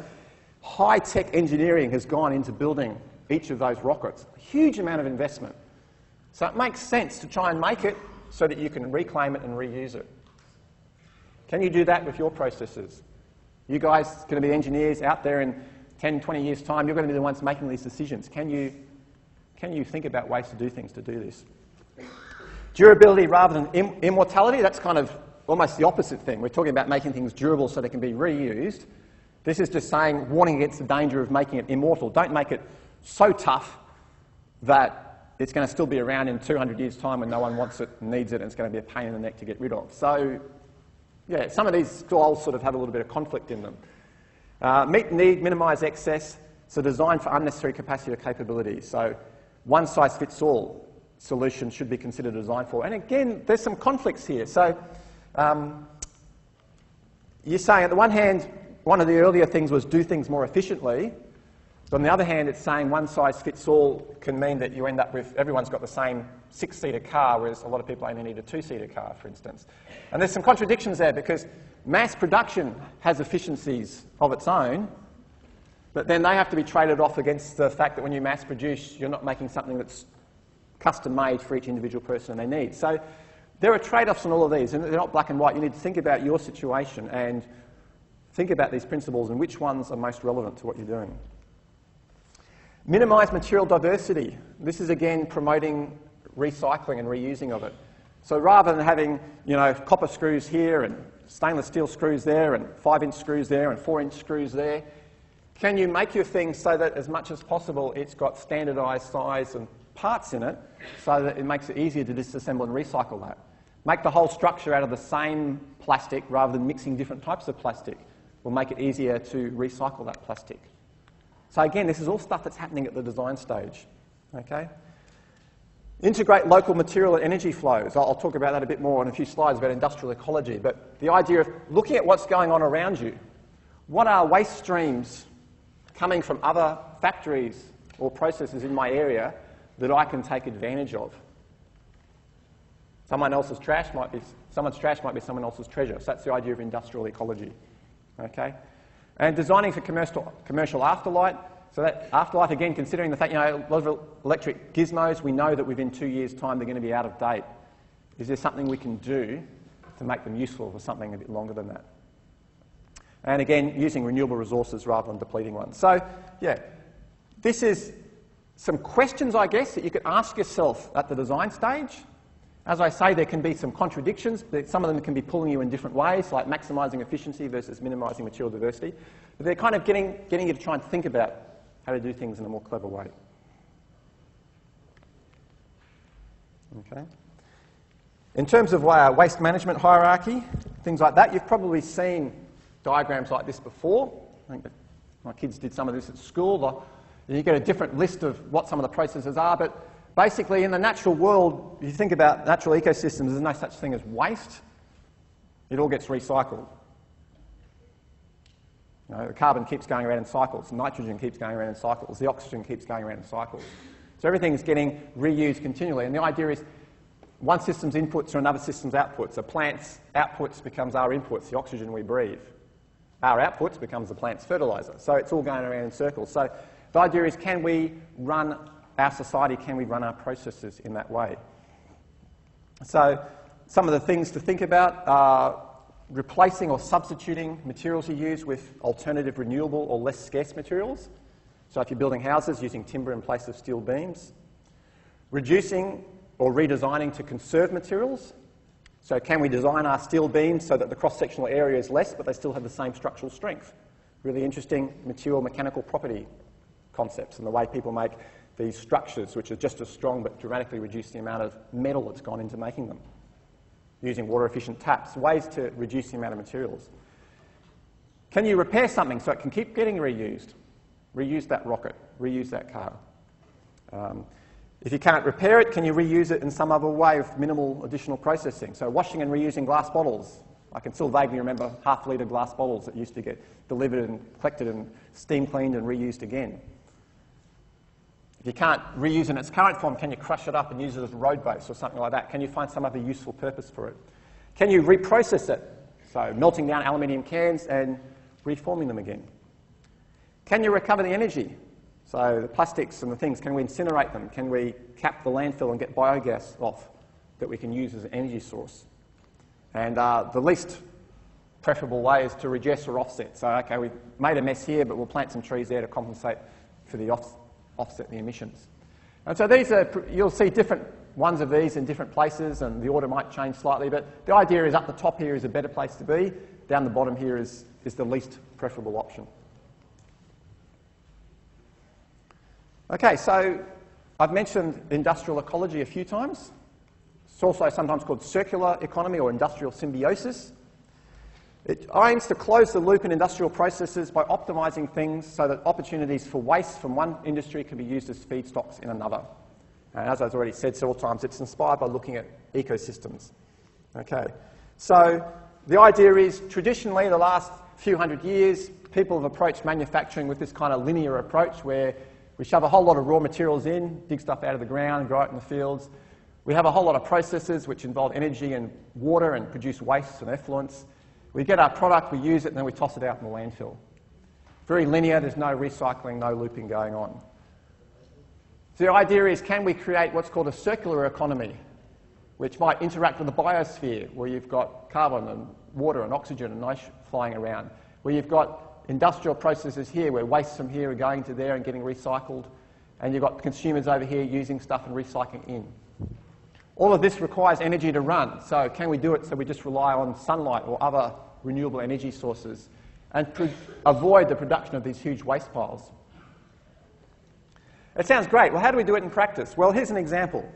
[SPEAKER 1] high-tech engineering has gone into building each of those rockets. A huge amount of investment. So it makes sense to try and make it so that you can reclaim it and reuse it. Can you do that with your processes? You guys are going to be engineers out there in 10, 20 years' time. You're going to be the ones making these decisions. Can you think about ways to do things to do this? Durability rather than immortality, that's kind of almost the opposite thing. We're talking about making things durable so they can be reused. This is just saying, warning against the danger of making it immortal. Don't make it so tough that it's going to still be around in 200 years' time when no one wants it and needs it, and it's going to be a pain in the neck to get rid of. So, yeah, some of these goals sort of have a little bit of conflict in them. Meet need, minimise excess, so design for unnecessary capacity or capability. So one-size-fits-all solution should be considered designed for. And again, there's some conflicts here. So you're saying, on the one hand, one of the earlier things was do things more efficiently. But on the other hand, it's saying one-size-fits-all can mean that you end up with everyone's got the same 6-seater car, whereas a lot of people only need a 2-seater car, for instance. And there's some contradictions there because mass production has efficiencies of its own, but then they have to be traded off against the fact that when you mass produce, you're not making something that's custom-made for each individual person and their needs. So there are trade-offs on all of these, and they're not black and white. You need to think about your situation and think about these principles and which ones are most relevant to what you're doing. Minimise material diversity. This is, again, promoting recycling and reusing of it. So rather than having, copper screws here and stainless steel screws there and 5-inch screws there and 4-inch screws there, can you make your thing so that as much as possible it's got standardised size and parts in it so that it makes it easier to disassemble and recycle that? Make the whole structure out of the same plastic rather than mixing different types of plastic. Will make it easier to recycle that plastic. So again, this is all stuff that's happening at the design stage. Okay? Integrate local material and energy flows. I'll talk about that a bit more in a few slides about industrial ecology, but the idea of looking at what's going on around you. What are waste streams coming from other factories or processes in my area that I can take advantage of? Someone's trash might be someone else's treasure. So that's the idea of industrial ecology. Okay? And designing for commercial afterlight. So that afterlight, again, considering the fact, a lot of electric gizmos, we know that within 2 years' time they're going to be out of date. Is there something we can do to make them useful for something a bit longer than that? And again, using renewable resources rather than depleting ones. So, yeah, this is some questions, I guess, that you could ask yourself at the design stage. As I say, there can be some contradictions. Some of them can be pulling you in different ways, like maximising efficiency versus minimising material diversity. But they're kind of getting you to try and think about how to do things in a more clever way. Okay. In terms of waste management hierarchy, things like that, you've probably seen diagrams like this before. I think that my kids did some of this at school. You get a different list of what some of the processes are, but basically, in the natural world, if you think about natural ecosystems, there's no such thing as waste. It all gets recycled. You know, the carbon keeps going around in cycles, nitrogen keeps going around in cycles, the oxygen keeps going around in cycles. So everything's getting reused continually, and the idea is one system's inputs are another system's outputs. A plant's outputs becomes our inputs, the oxygen we breathe. Our outputs becomes the plant's fertiliser. So it's all going around in circles. So the idea is, can we run our society, can we run our processes in that way? So some of the things to think about are replacing or substituting materials you use with alternative renewable or less scarce materials. So if you're building houses, using timber in place of steel beams. Reducing or redesigning to conserve materials. So can we design our steel beams so that the cross-sectional area is less, but they still have the same structural strength? Really interesting material mechanical property concepts and the way people make these structures, which are just as strong but dramatically reduce the amount of metal that's gone into making them. Using water-efficient taps, ways to reduce the amount of materials. Can you repair something so it can keep getting reused? Reuse that rocket, reuse that car. If you can't repair it, can you reuse it in some other way with minimal additional processing? So washing and reusing glass bottles. I can still vaguely remember half-litre glass bottles that used to get delivered and collected and steam cleaned and reused again. If you can't reuse it in its current form, can you crush it up and use it as a road base or something like that? Can you find some other useful purpose for it? Can you reprocess it? So melting down aluminium cans and reforming them again. Can you recover the energy? So the plastics and the things, can we incinerate them? Can we cap the landfill and get biogas off that we can use as an energy source? And the least preferable way is to reduce or offset. So, okay, we've made a mess here, but we'll plant some trees there to compensate for the offset the emissions. And so these are, you'll see different ones of these in different places, and the order might change slightly, but the idea is up the top here is a better place to be, down the bottom here is the least preferable option. Okay, so I've mentioned industrial ecology a few times. It's also sometimes called circular economy or industrial symbiosis. It aims to close the loop in industrial processes by optimising things so that opportunities for waste from one industry can be used as feedstocks in another. And as I've already said several times, it's inspired by looking at ecosystems. Okay, so the idea is traditionally the last few hundred years, people have approached manufacturing with this kind of linear approach where we shove a whole lot of raw materials in, dig stuff out of the ground, grow it in the fields. We have a whole lot of processes which involve energy and water and produce waste and effluents. We get our product, we use it, and then we toss it out in the landfill. Very linear, there's no recycling, no looping going on. So the idea is, can we create what's called a circular economy, which might interact with the biosphere, where you've got carbon and water and oxygen and nitrogen flying around, where you've got industrial processes here, where wastes from here are going to there and getting recycled, and you've got consumers over here using stuff and recycling in. All of this requires energy to run, so can we do it so we just rely on sunlight or other renewable energy sources and avoid the production of these huge waste piles? It sounds great. Well, how do we do it in practice? Well, here's an example.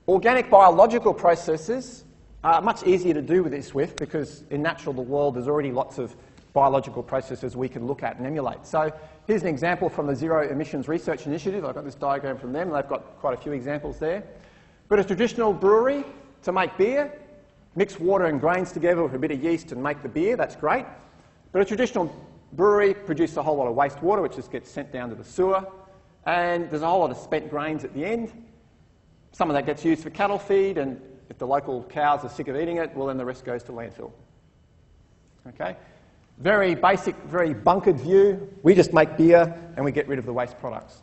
[SPEAKER 1] Organic biological processes are much easier to do this with because in natural world there's already lots of biological processes we can look at and emulate. So here's an example from the Zero Emissions Research Initiative. I've got this diagram from them. They've got quite a few examples there. But a traditional brewery to make beer, mix water and grains together with a bit of yeast and make the beer, that's great. But a traditional brewery produces a whole lot of wastewater which just gets sent down to the sewer, and there's a whole lot of spent grains at the end. Some of that gets used for cattle feed, and if the local cows are sick of eating it, well then the rest goes to landfill. Okay? Very basic, very bunkered view. We just make beer and we get rid of the waste products.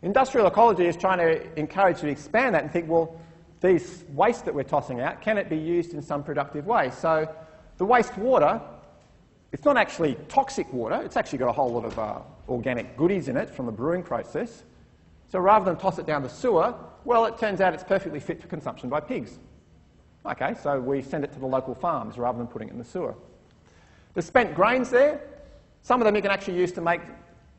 [SPEAKER 1] Industrial ecology is trying to encourage you to expand that and think, well, these waste that we're tossing out, can it be used in some productive way? So the waste water, it's not actually toxic water. It's actually got a whole lot of organic goodies in it from the brewing process. So rather than toss it down the sewer, Well, it turns out it's perfectly fit for consumption by pigs. Okay, so we send it to the local farms rather than putting it in the sewer. The spent grains there, some of them you can actually use to make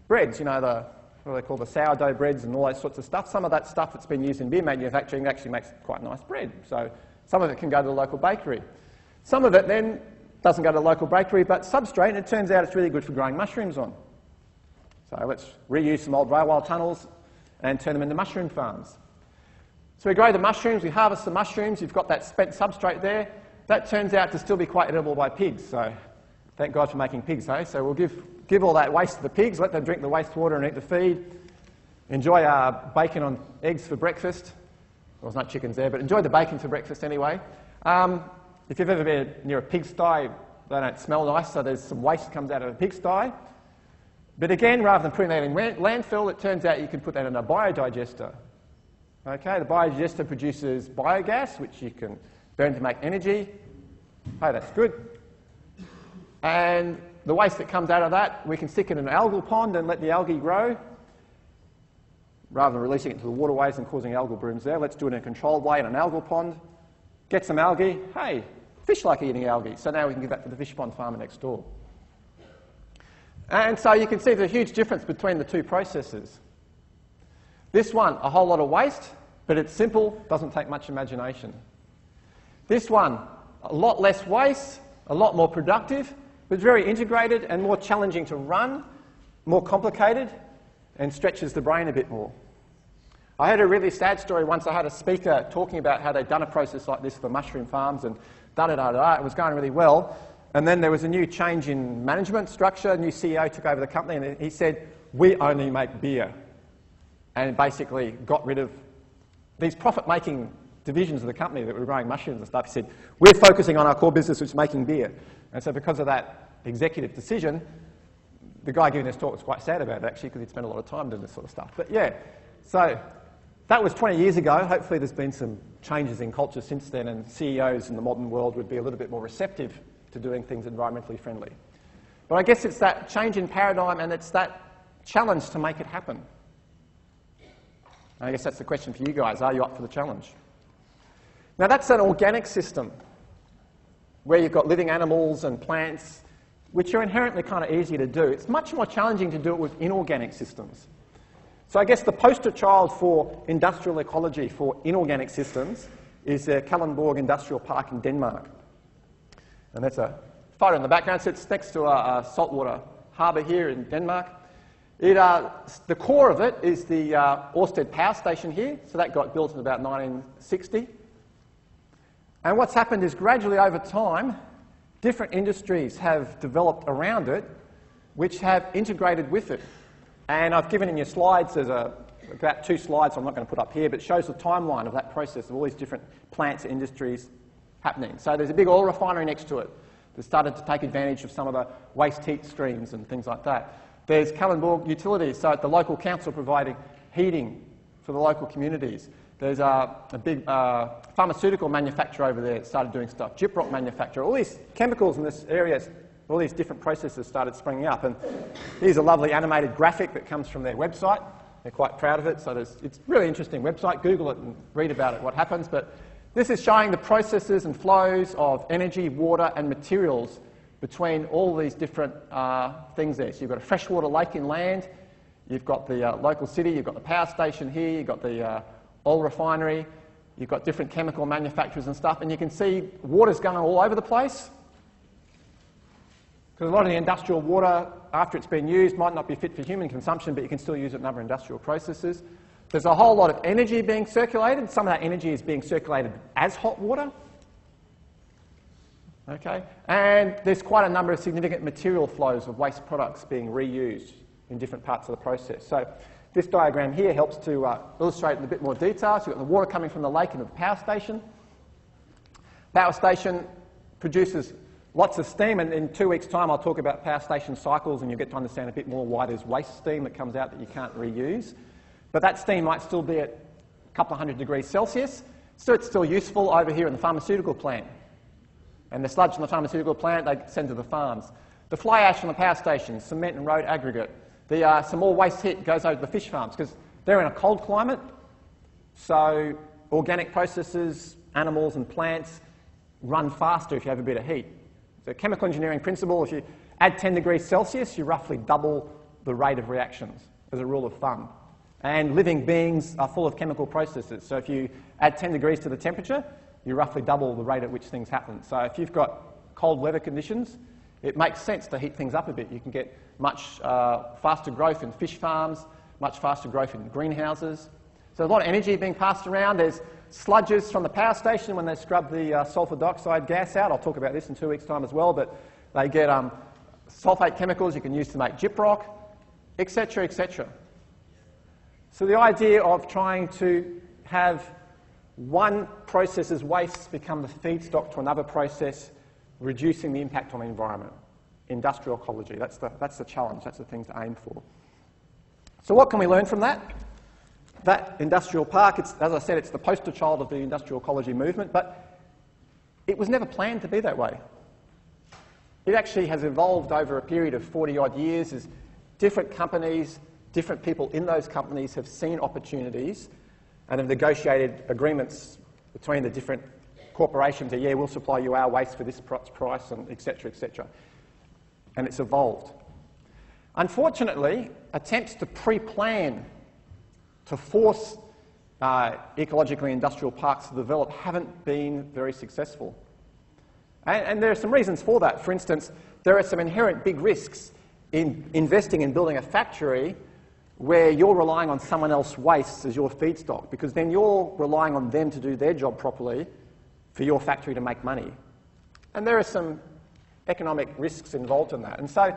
[SPEAKER 1] breads, you know, what they call the sourdough breads and all those sorts of stuff. Some of that stuff that's been used in beer manufacturing actually makes quite nice bread. So some of it can go to the local bakery. Some of it then doesn't go to the local bakery, but substrate, and it turns out it's really good for growing mushrooms on. So let's reuse some old railway tunnels and turn them into mushroom farms. So we grow the mushrooms, we harvest the mushrooms, you've got that spent substrate there. That turns out to still be quite edible by pigs, so thank God for making pigs, hey? So we'll give all that waste to the pigs, let them drink the wastewater and eat the feed, enjoy our bacon on eggs for breakfast. Well, there's no chickens there, but enjoy the bacon for breakfast anyway. If you've ever been near a pigsty, they don't smell nice, so there's some waste comes out of a pigsty. But again, rather than putting that in landfill, it turns out you can put that in a biodigester. Okay, the biodigester produces biogas, which you can burn to make energy. Hey, that's good. And the waste that comes out of that, we can stick it in an algal pond and let the algae grow. Rather than releasing it to the waterways and causing algal blooms there, let's do it in a controlled way in an algal pond. Get some algae. Hey, fish like eating algae, so now we can give that to the fish pond farmer next door. And so you can see there's a huge difference between the two processes. This one, a whole lot of waste, but it's simple, doesn't take much imagination. This one, a lot less waste, a lot more productive, but very integrated and more challenging to run, more complicated, and stretches the brain a bit more. I heard a really sad story once. I had a speaker talking about how they'd done a process like this for mushroom farms and da-da-da-da. It was going really well. And then there was a new change in management structure. A new CEO took over the company and he said, "We only make beer." And basically got rid of these profit-making divisions of the company that were growing mushrooms and stuff. He said, "We're focusing on our core business, which is making beer." And so because of that executive decision, the guy giving this talk was quite sad about it, actually, because he'd spent a lot of time doing this sort of stuff. But yeah, so that was 20 years ago. Hopefully there's been some changes in culture since then, and CEOs in the modern world would be a little bit more receptive to doing things environmentally friendly. But I guess it's that change in paradigm and it's that challenge to make it happen. And I guess that's the question for you guys. Are you up for the challenge? Now that's an organic system where you've got living animals and plants, which are inherently kind of easy to do. It's much more challenging to do it with inorganic systems. So I guess the poster child for industrial ecology for inorganic systems is the Kalundborg Industrial Park in Denmark. And that's a photo in the background. So it's next to a saltwater harbour here in Denmark. The core of it is the Ørsted power station here. So that got built in about 1960. And what's happened is gradually over time, different industries have developed around it, which have integrated with it. And I've given in your slides, there's about 2 slides I'm not going to put up here, but it shows the timeline of that process of all these different plants, industries happening. So there's a big oil refinery next to it that started to take advantage of some of the waste heat streams and things like that. There's Kalundborg Utilities, so at the local council providing heating for the local communities. There's a big pharmaceutical manufacturer over there that started doing stuff, gyprock manufacturer. All these chemicals in this area, all these different processes started springing up. And here's a lovely animated graphic that comes from their website. They're quite proud of it, so it's a really interesting website. Google it and read about it, what happens. But this is showing the processes and flows of energy, water, and materials between all these different things there. So you've got a freshwater lake inland, you've got the local city, you've got the power station here, you've got the oil refinery, you've got different chemical manufacturers and stuff, and you can see water's going all over the place. Because a lot of the industrial water, after it's been used, might not be fit for human consumption, but you can still use it in other industrial processes. There's a whole lot of energy being circulated. Some of that energy is being circulated as hot water. Okay? And there's quite a number of significant material flows of waste products being reused in different parts of the process. So this diagram here helps to illustrate in a bit more detail. So you've got the water coming from the lake into the power station. Power station produces lots of steam, and in 2 weeks' time I'll talk about power station cycles and you'll get to understand a bit more why there's waste steam that comes out that you can't reuse. But that steam might still be at a couple of hundred degrees Celsius, so it's still useful over here in the pharmaceutical plant. And the sludge from the pharmaceutical plant they send to the farms. The fly ash from the power station, cement and road aggregate. Some more waste heat goes over to the fish farms because they're in a cold climate, So organic processes, animals and plants, run faster if you have a bit of heat. So chemical engineering principle, if you add 10 degrees Celsius, you roughly double the rate of reactions as a rule of thumb. And living beings are full of chemical processes. So if you add 10 degrees to the temperature, you roughly double the rate at which things happen. So if you've got cold weather conditions, it makes sense to heat things up a bit. You can get much faster growth in fish farms, much faster growth in greenhouses. So a lot of energy being passed around. There's sludges from the power station when they scrub the sulfur dioxide gas out. I'll talk about this in 2 weeks' time as well, but they get sulfate chemicals you can use to make gyprock, etc., etc. So the idea of trying to have one process's wastes become the feedstock to another process, reducing the impact on the environment, industrial ecology, that's the challenge, that's the thing to aim for. So what can we learn from that? That industrial park, as I said, it's the poster child of the industrial ecology movement, but it was never planned to be that way. It actually has evolved over a period of 40-odd years as different companies, different people in those companies have seen opportunities and have negotiated agreements between the different corporations that, yeah, we'll supply you our waste for this price, and et cetera, et cetera. And it's evolved. Unfortunately, attempts to pre-plan to force ecologically industrial parks to develop haven't been very successful. And there are some reasons for that. For instance, there are some inherent big risks in investing in building a factory where you're relying on someone else's wastes as your feedstock, because then you're relying on them to do their job properly for your factory to make money. And there are some economic risks involved in that. And so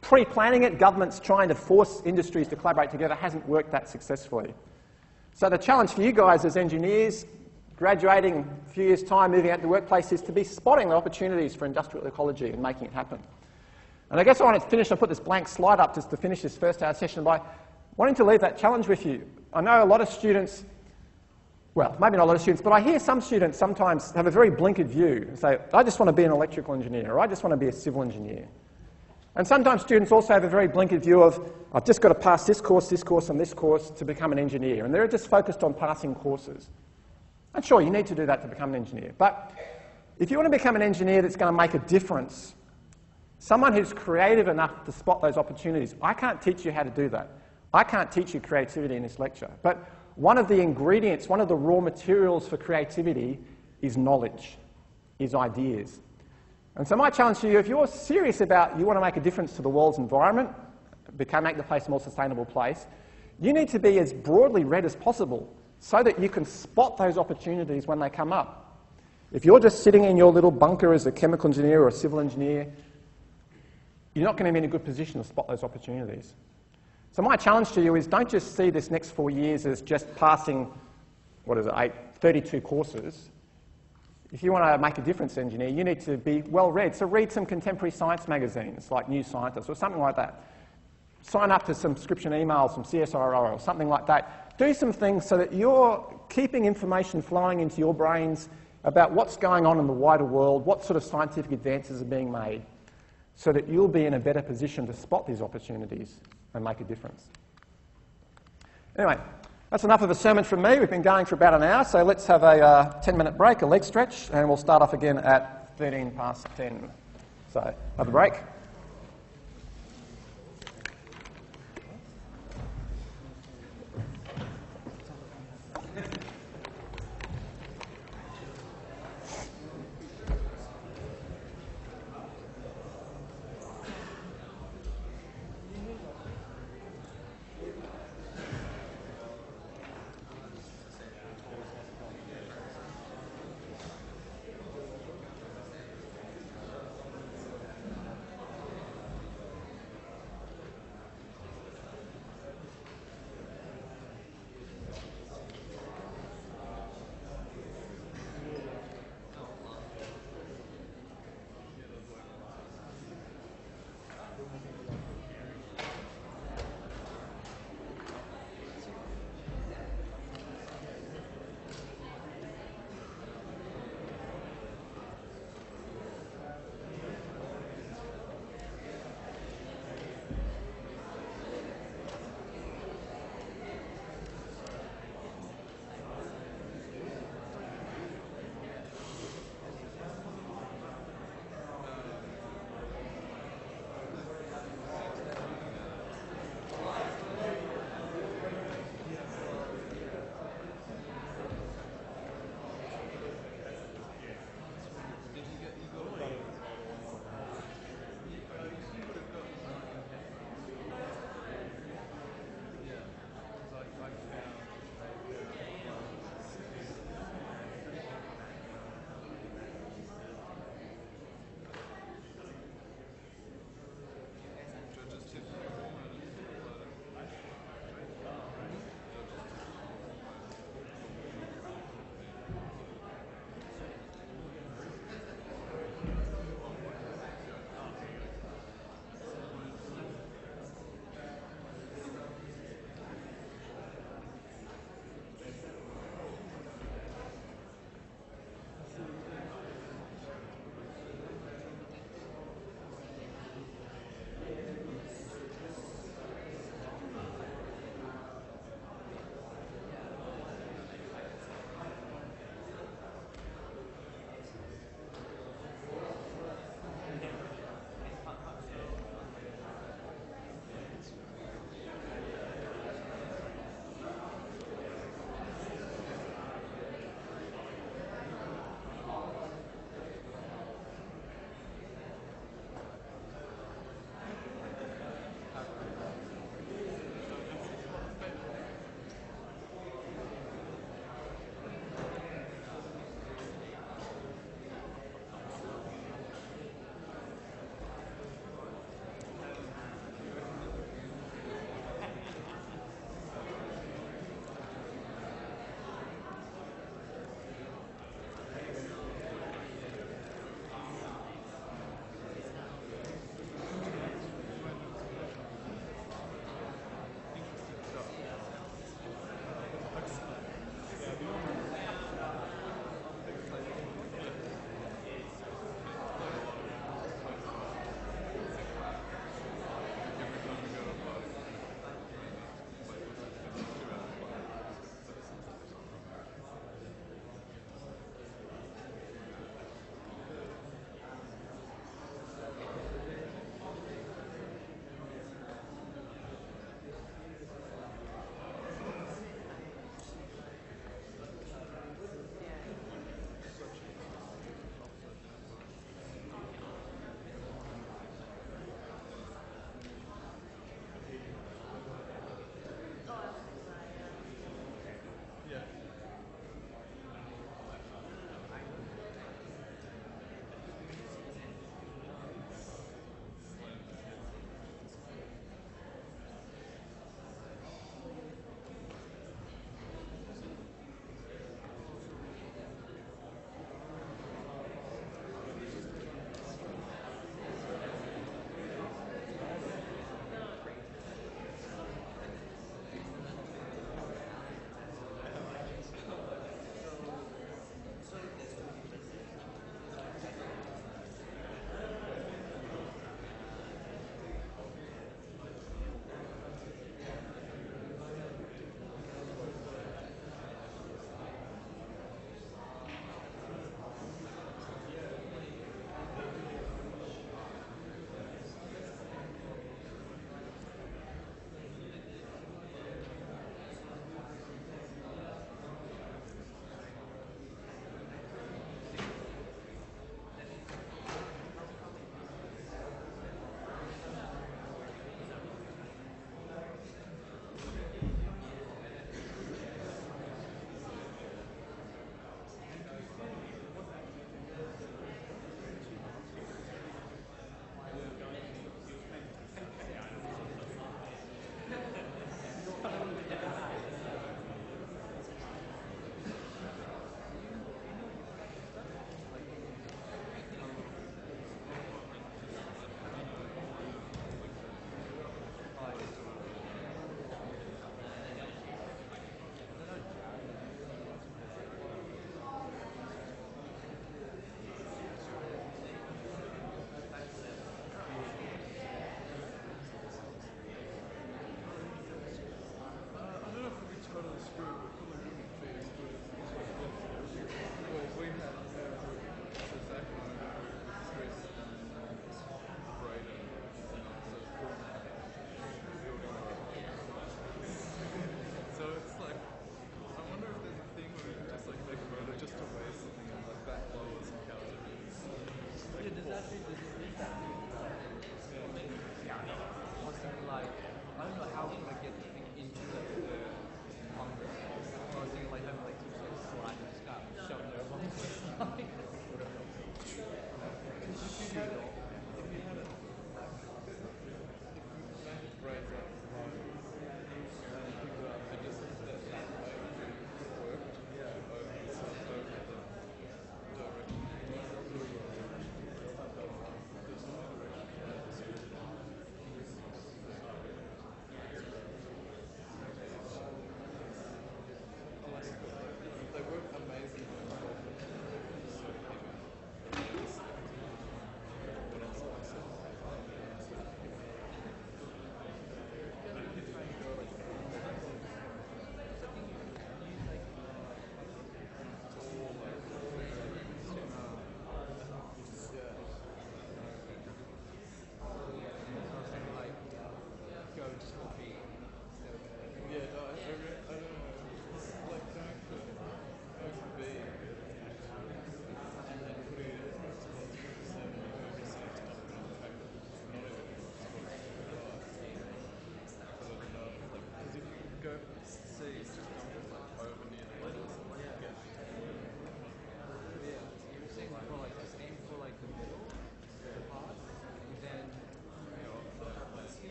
[SPEAKER 1] pre-planning it, governments trying to force industries to collaborate together hasn't worked that successfully. So the challenge for you guys as engineers, graduating a few years' time, moving out to the workplace, is to be spotting the opportunities for industrial ecology and making it happen. And I guess I want to finish, I put this blank slide up just to finish this first hour session by wanting to leave that challenge with you. I know a lot of students, well, maybe not a lot of students, but I hear some students sometimes have a very blinkered view and say, I just want to be an electrical engineer, or I just want to be a civil engineer. And sometimes students also have a very blinkered view of, I've just got to pass this course, and this course to become an engineer. And they're just focused on passing courses. And sure, you need to do that to become an engineer. But if you want to become an engineer that's going to make a difference, someone who's creative enough to spot those opportunities, I can't teach you how to do that. I can't teach you creativity in this lecture. But one of the ingredients, one of the raw materials for creativity is knowledge, is ideas. And so my challenge to you, if you're serious about you want to make a difference to the world's environment, make the place a more sustainable place, you need to be as broadly read as possible so that you can spot those opportunities when they come up. If you're just sitting in your little bunker as a chemical engineer or a civil engineer, you're not going to be in a good position to spot those opportunities. So my challenge to you is don't just see this next 4 years as just passing, 32 courses. If you want to make a difference, engineer, you need to be well read. So read some contemporary science magazines like New Scientist or something like that. Sign up to subscription emails from CSIRO or something like that. Do some things so that you're keeping information flowing into your brains about what's going on in the wider world, what sort of scientific advances are being made, so that you'll be in a better position to spot these opportunities and make a difference. Anyway, that's enough of a sermon from me. We've been going for about an hour, so let's have a 10-minute break, a leg stretch, and we'll start off again at 13 past 10. So, have a break.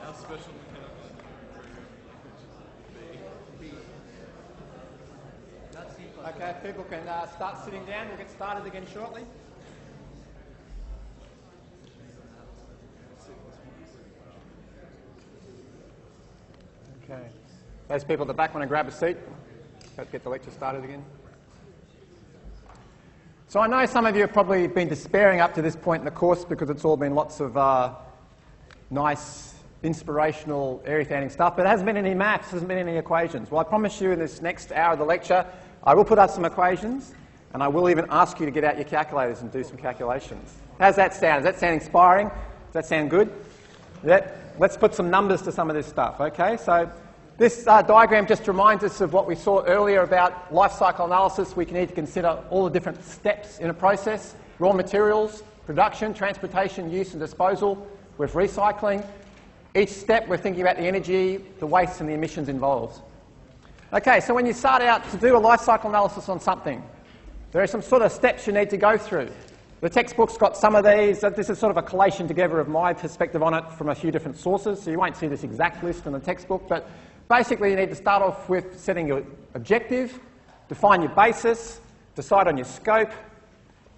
[SPEAKER 6] Our special mechanical program.
[SPEAKER 1] Okay, if people can start sitting down, we'll get started again shortly. Okay. Those people at the back want to grab a seat. Let's get the lecture started again. So I know some of you have probably been despairing up to this point in the course because it's all been lots of nice, inspirational, airy-fanning stuff, but there hasn't been any maths, hasn't been any equations. Well, I promise you in this next hour of the lecture, I will put up some equations, and I will even ask you to get out your calculators and do some calculations. How's that sound? Does that sound inspiring? Does that sound good? Let's put some numbers to some of this stuff, okay? So this diagram just reminds us of what we saw earlier about life cycle analysis. We need to consider all the different steps in a process: raw materials, production, transportation, use and disposal, with recycling. Each step we're thinking about the energy, the waste and the emissions involved. Okay, so when you start out to do a life cycle analysis on something, there are some sort of steps you need to go through. The textbook's got some of these. This is sort of a collation together of my perspective on it from a few different sources, so you won't see this exact list in the textbook, but basically you need to start off with setting your objective, define your basis, decide on your scope,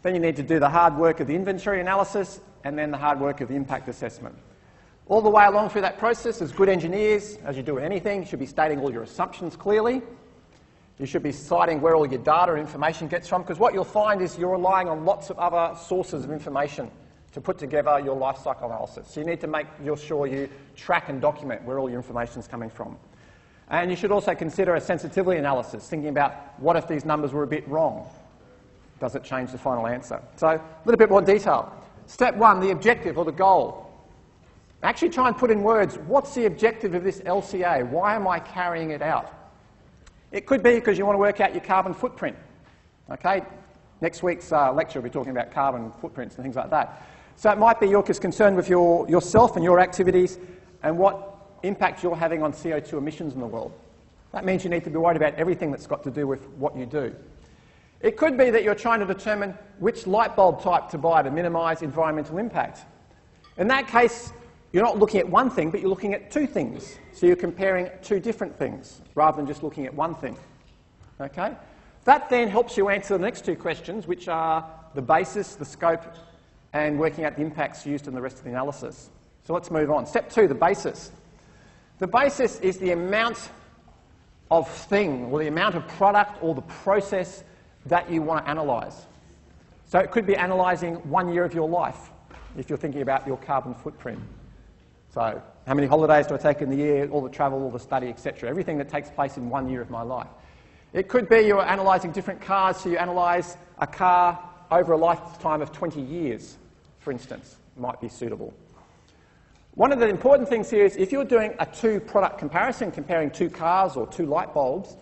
[SPEAKER 1] then you need to do the hard work of the inventory analysis, and then the hard work of the impact assessment. All the way along through that process, as good engineers, as you do with anything, you should be stating all your assumptions clearly. You should be citing where all your data and information gets from, because what you'll find is you're relying on lots of other sources of information to put together your life cycle analysis. So you need to make sure you track and document where all your information is coming from. And you should also consider a sensitivity analysis, thinking about what if these numbers were a bit wrong? Does it change the final answer? So a little bit more detail. Step one, the objective or the goal. Actually try and put in words, what's the objective of this LCA? Why am I carrying it out? It could be because you want to work out your carbon footprint. Okay? Next week's lecture will be talking about carbon footprints and things like that. So it might be you're just concerned with yourself and your activities and what impact you're having on CO2 emissions in the world. That means you need to be worried about everything that's got to do with what you do. It could be that you're trying to determine which light bulb type to buy to minimise environmental impact. In that case, you're not looking at one thing, but you're looking at two things. So you're comparing two different things, rather than just looking at one thing. Okay? That then helps you answer the next two questions, which are the basis, the scope, and working out the impacts used in the rest of the analysis. So let's move on. Step two, the basis. The basis is the amount of thing, or the amount of product, or the process that you want to analyse. So it could be analysing 1 year of your life if you're thinking about your carbon footprint. So how many holidays do I take in the year, all the travel, all the study, etc. Everything that takes place in 1 year of my life. It could be you're analysing different cars, so you analyse a car over a lifetime of 20 years, for instance, might be suitable. One of the important things here is if you're doing a two-product comparison, comparing two cars or two light bulbs,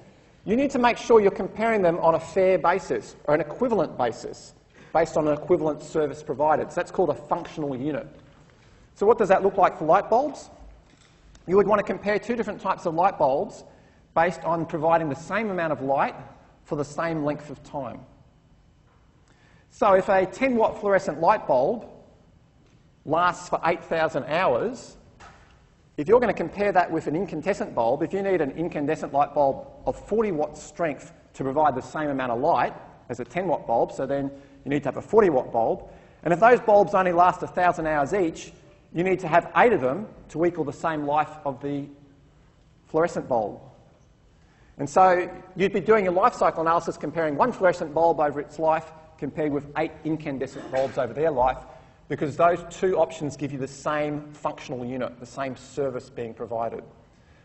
[SPEAKER 1] you need to make sure you're comparing them on a fair basis or an equivalent basis based on an equivalent service provided. So that's called a functional unit. So what does that look like for light bulbs? You would want to compare two different types of light bulbs based on providing the same amount of light for the same length of time. So if a 10-watt fluorescent light bulb lasts for 8,000 hours, if you're going to compare that with an incandescent bulb, if you need an incandescent light bulb of 40 watt strength to provide the same amount of light as a 10-watt bulb, so then you need to have a 40-watt bulb, and if those bulbs only last 1,000 hours each, you need to have 8 of them to equal the same life of the fluorescent bulb. And so you'd be doing a life cycle analysis comparing one fluorescent bulb over its life compared with 8 incandescent bulbs over their life, because those two options give you the same functional unit, the same service being provided.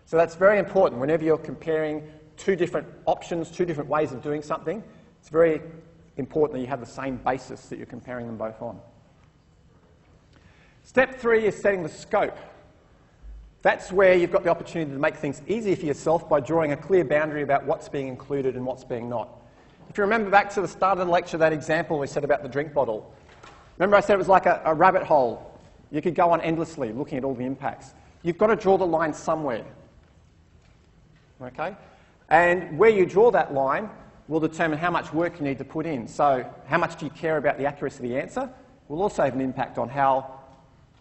[SPEAKER 1] So that's very important. Whenever you're comparing two different options, two different ways of doing something, it's very important that you have the same basis that you're comparing them both on. Step 3 is setting the scope. That's where you've got the opportunity to make things easy for yourself by drawing a clear boundary about what's being included and what's being not. If you remember back to the start of the lecture, that example we said about the drink bottle. Remember I said it was like a rabbit hole. You could go on endlessly looking at all the impacts. You've got to draw the line somewhere. Okay? And where you draw that line will determine how much work you need to put in. So how much do you care about the accuracy of the answer will also have an impact on how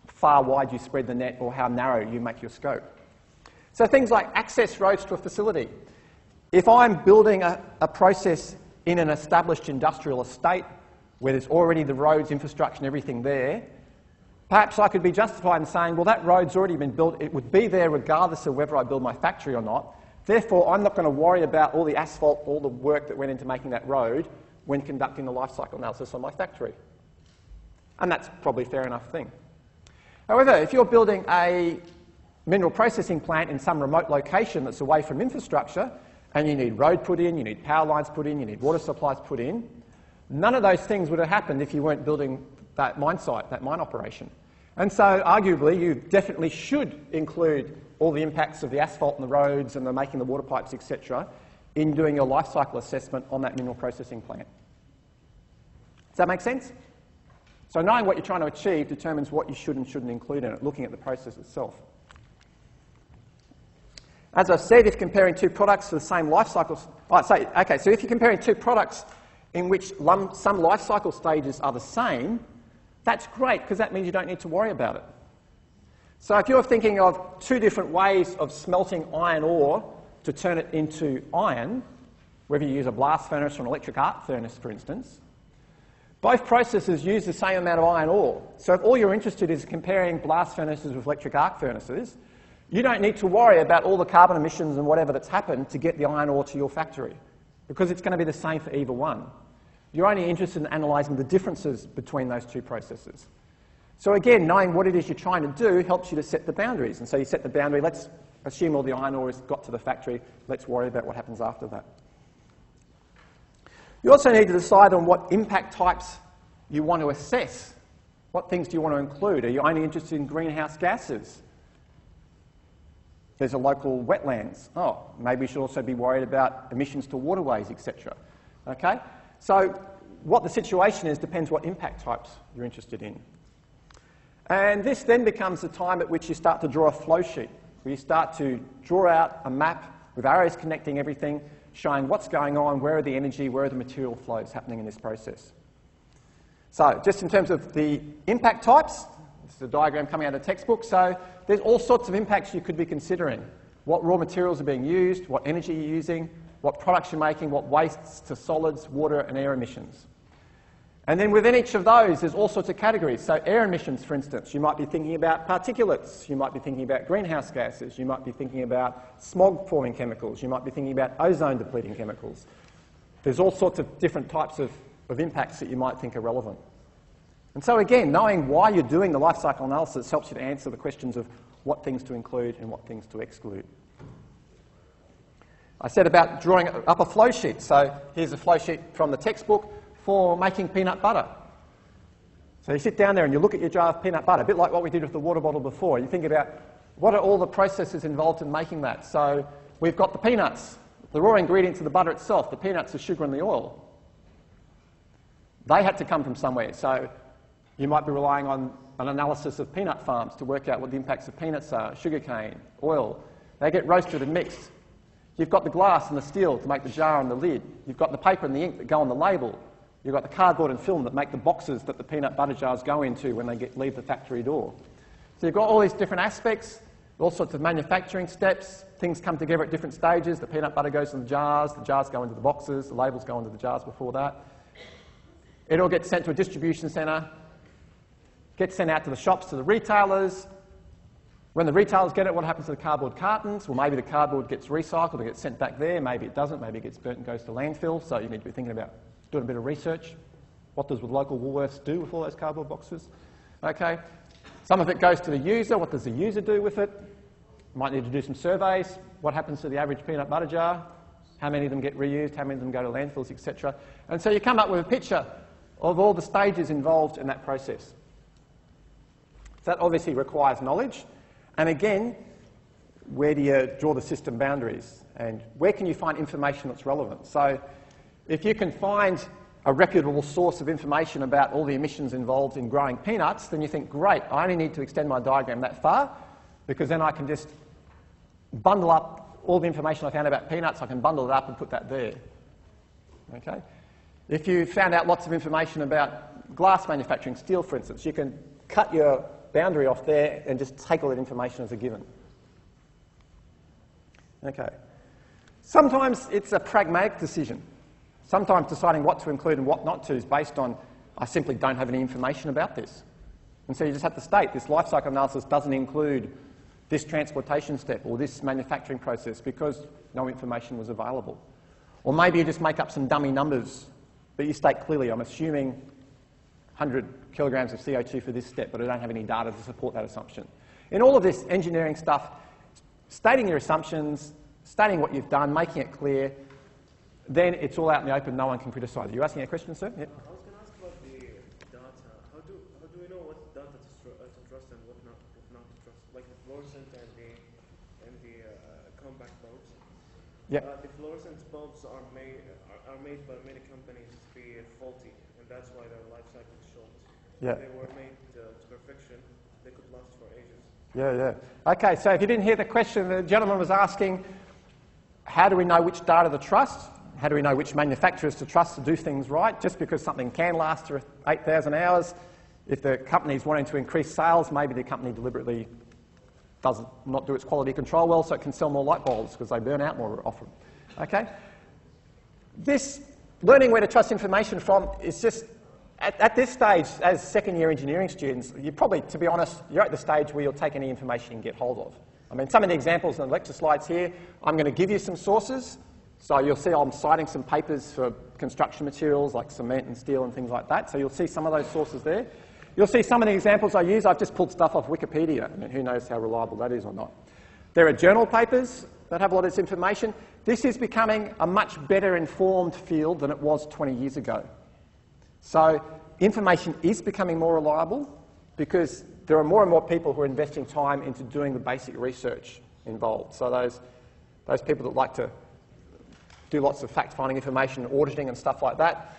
[SPEAKER 1] far wide you spread the net or how narrow you make your scope. So things like access roads to a facility. If I'm building a process in an established industrial estate where there's already the roads, infrastructure and everything there, perhaps I could be justified in saying, well, that road's already been built. It would be there regardless of whether I build my factory or not. Therefore, I'm not going to worry about all the asphalt, all the work that went into making that road when conducting the life cycle analysis on my factory. And that's probably a fair enough thing. However, if you're building a mineral processing plant in some remote location that's away from infrastructure, and you need road put in, you need power lines put in, you need water supplies put in, none of those things would have happened if you weren't building that mine site, that mine operation. And so, arguably, you definitely should include all the impacts of the asphalt and the roads and the making the water pipes, etc., in doing your life cycle assessment on that mineral processing plant. Does that make sense? So knowing what you're trying to achieve determines what you should and shouldn't include in it, looking at the process itself. As I said, if comparing two products for the same life cycles... so if you're comparing two products in which some life cycle stages are the same, that's great, because that means you don't need to worry about it. So if you're thinking of two different ways of smelting iron ore to turn it into iron, whether you use a blast furnace or an electric arc furnace, for instance, both processes use the same amount of iron ore. So if all you're interested in is comparing blast furnaces with electric arc furnaces, you don't need to worry about all the carbon emissions and whatever that's happened to get the iron ore to your factory, because it's going to be the same for either one. You're only interested in analysing the differences between those two processes. So again, knowing what it is you're trying to do helps you to set the boundaries. And so you set the boundary, let's assume all the iron ore has got to the factory, let's worry about what happens after that. You also need to decide on what impact types you want to assess. What things do you want to include? Are you only interested in greenhouse gases? There's a local wetlands. Oh, maybe you should also be worried about emissions to waterways, etc. Okay? So what the situation is depends what impact types you're interested in. And this then becomes the time at which you start to draw a flow sheet, where you start to draw out a map with arrows connecting everything, showing what's going on, where are the energy, where are the material flows happening in this process. So just in terms of the impact types, this is a diagram coming out of the textbook, so there's all sorts of impacts you could be considering. What raw materials are being used, what energy you're using, what products you're making, what wastes to solids, water and air emissions. And then within each of those, there's all sorts of categories. So air emissions, for instance, you might be thinking about particulates, you might be thinking about greenhouse gases, you might be thinking about smog-forming chemicals, you might be thinking about ozone-depleting chemicals. There's all sorts of different types of of impacts that you might think are relevant. And so again, knowing why you're doing the life cycle analysis helps you to answer the questions of what things to include and what things to exclude. I said about drawing up a flow sheet. So here's a flow sheet from the textbook for making peanut butter. So you sit down there and you look at your jar of peanut butter, a bit like what we did with the water bottle before. You think about what are all the processes involved in making that. So we've got the peanuts, the raw ingredients of the butter itself, the peanuts, the sugar and the oil. They had to come from somewhere. So you might be relying on an analysis of peanut farms to work out what the impacts of peanuts are, sugarcane, oil. They get roasted and mixed. You've got the glass and the steel to make the jar and the lid. You've got the paper and the ink that go on the label. You've got the cardboard and film that make the boxes that the peanut butter jars go into when they leave the factory door. So you've got all these different aspects, all sorts of manufacturing steps. Things come together at different stages. The peanut butter goes in the jars go into the boxes, the labels go into the jars before that. It all gets sent to a distribution centre, gets sent out to the shops, to the retailers. When the retailers get it, what happens to the cardboard cartons? Well, maybe the cardboard gets recycled and gets sent back there. Maybe it doesn't. Maybe it gets burnt and goes to landfill. So you need to be thinking about doing a bit of research. What does the local Woolworths do with all those cardboard boxes? Okay. Some of it goes to the user. What does the user do with it? Might need to do some surveys. What happens to the average peanut butter jar? How many of them get reused? How many of them go to landfills, etc. And so you come up with a picture of all the stages involved in that process. So that obviously requires knowledge. And again, where do you draw the system boundaries? And where can you find information that's relevant? So if you can find a reputable source of information about all the emissions involved in growing peanuts, then you think, great, I only need to extend my diagram that far, because then I can just bundle up all the information I found about peanuts, I can bundle it up and put that there. Okay? If you found out lots of information about glass manufacturing, steel for instance, you can cut your boundary off there and just take all that information as a given. Okay. Sometimes it's a pragmatic decision. Sometimes deciding what to include and what not to is based on, I simply don't have any information about this. And so you just have to state, this life cycle analysis doesn't include this transportation step or this manufacturing process because no information was available. Or maybe you just make up some dummy numbers, but you state clearly, I'm assuming 100 kilograms of CO2 for this step, but I don't have any data to support that assumption. In all of this engineering stuff, stating your assumptions, stating what you've done, making it clear, then it's all out in the open, no one can criticise. Are you asking a question, sir? Yep.
[SPEAKER 6] I was going to ask about the data. How do we know what data to trust and what not to trust? Like the fluorescent and the compact bulbs.
[SPEAKER 1] Yep.
[SPEAKER 6] The fluorescent bulbs are made by many companies to be faulty, and that's why their life cycle is short.
[SPEAKER 1] Yeah.
[SPEAKER 6] If they were made to perfection, they could last for ages.
[SPEAKER 1] Yeah. Okay, so if you didn't hear the question, the gentleman was asking, how do we know which data to trust? How do we know which manufacturers to trust to do things right? Just because something can last for 8,000 hours, if the company's wanting to increase sales, maybe the company deliberately does not do its quality control well so it can sell more light bulbs because they burn out more often. Okay? This learning where to trust information from is just, at this stage, as second-year engineering students, you probably, to be honest, you're at the stage where you'll take any information you can get hold of. I mean, some of the examples in the lecture slides here, I'm going to give you some sources. So you'll see I'm citing some papers for construction materials like cement and steel and things like that. So you'll see some of those sources there. You'll see some of the examples I use. I've just pulled stuff off Wikipedia. I mean, who knows how reliable that is or not. There are journal papers that have a lot of this information. This is becoming a much better informed field than it was 20 years ago. So information is becoming more reliable because there are more and more people who are investing time into doing the basic research involved. So those people that like to do lots of fact-finding information, auditing and stuff like that,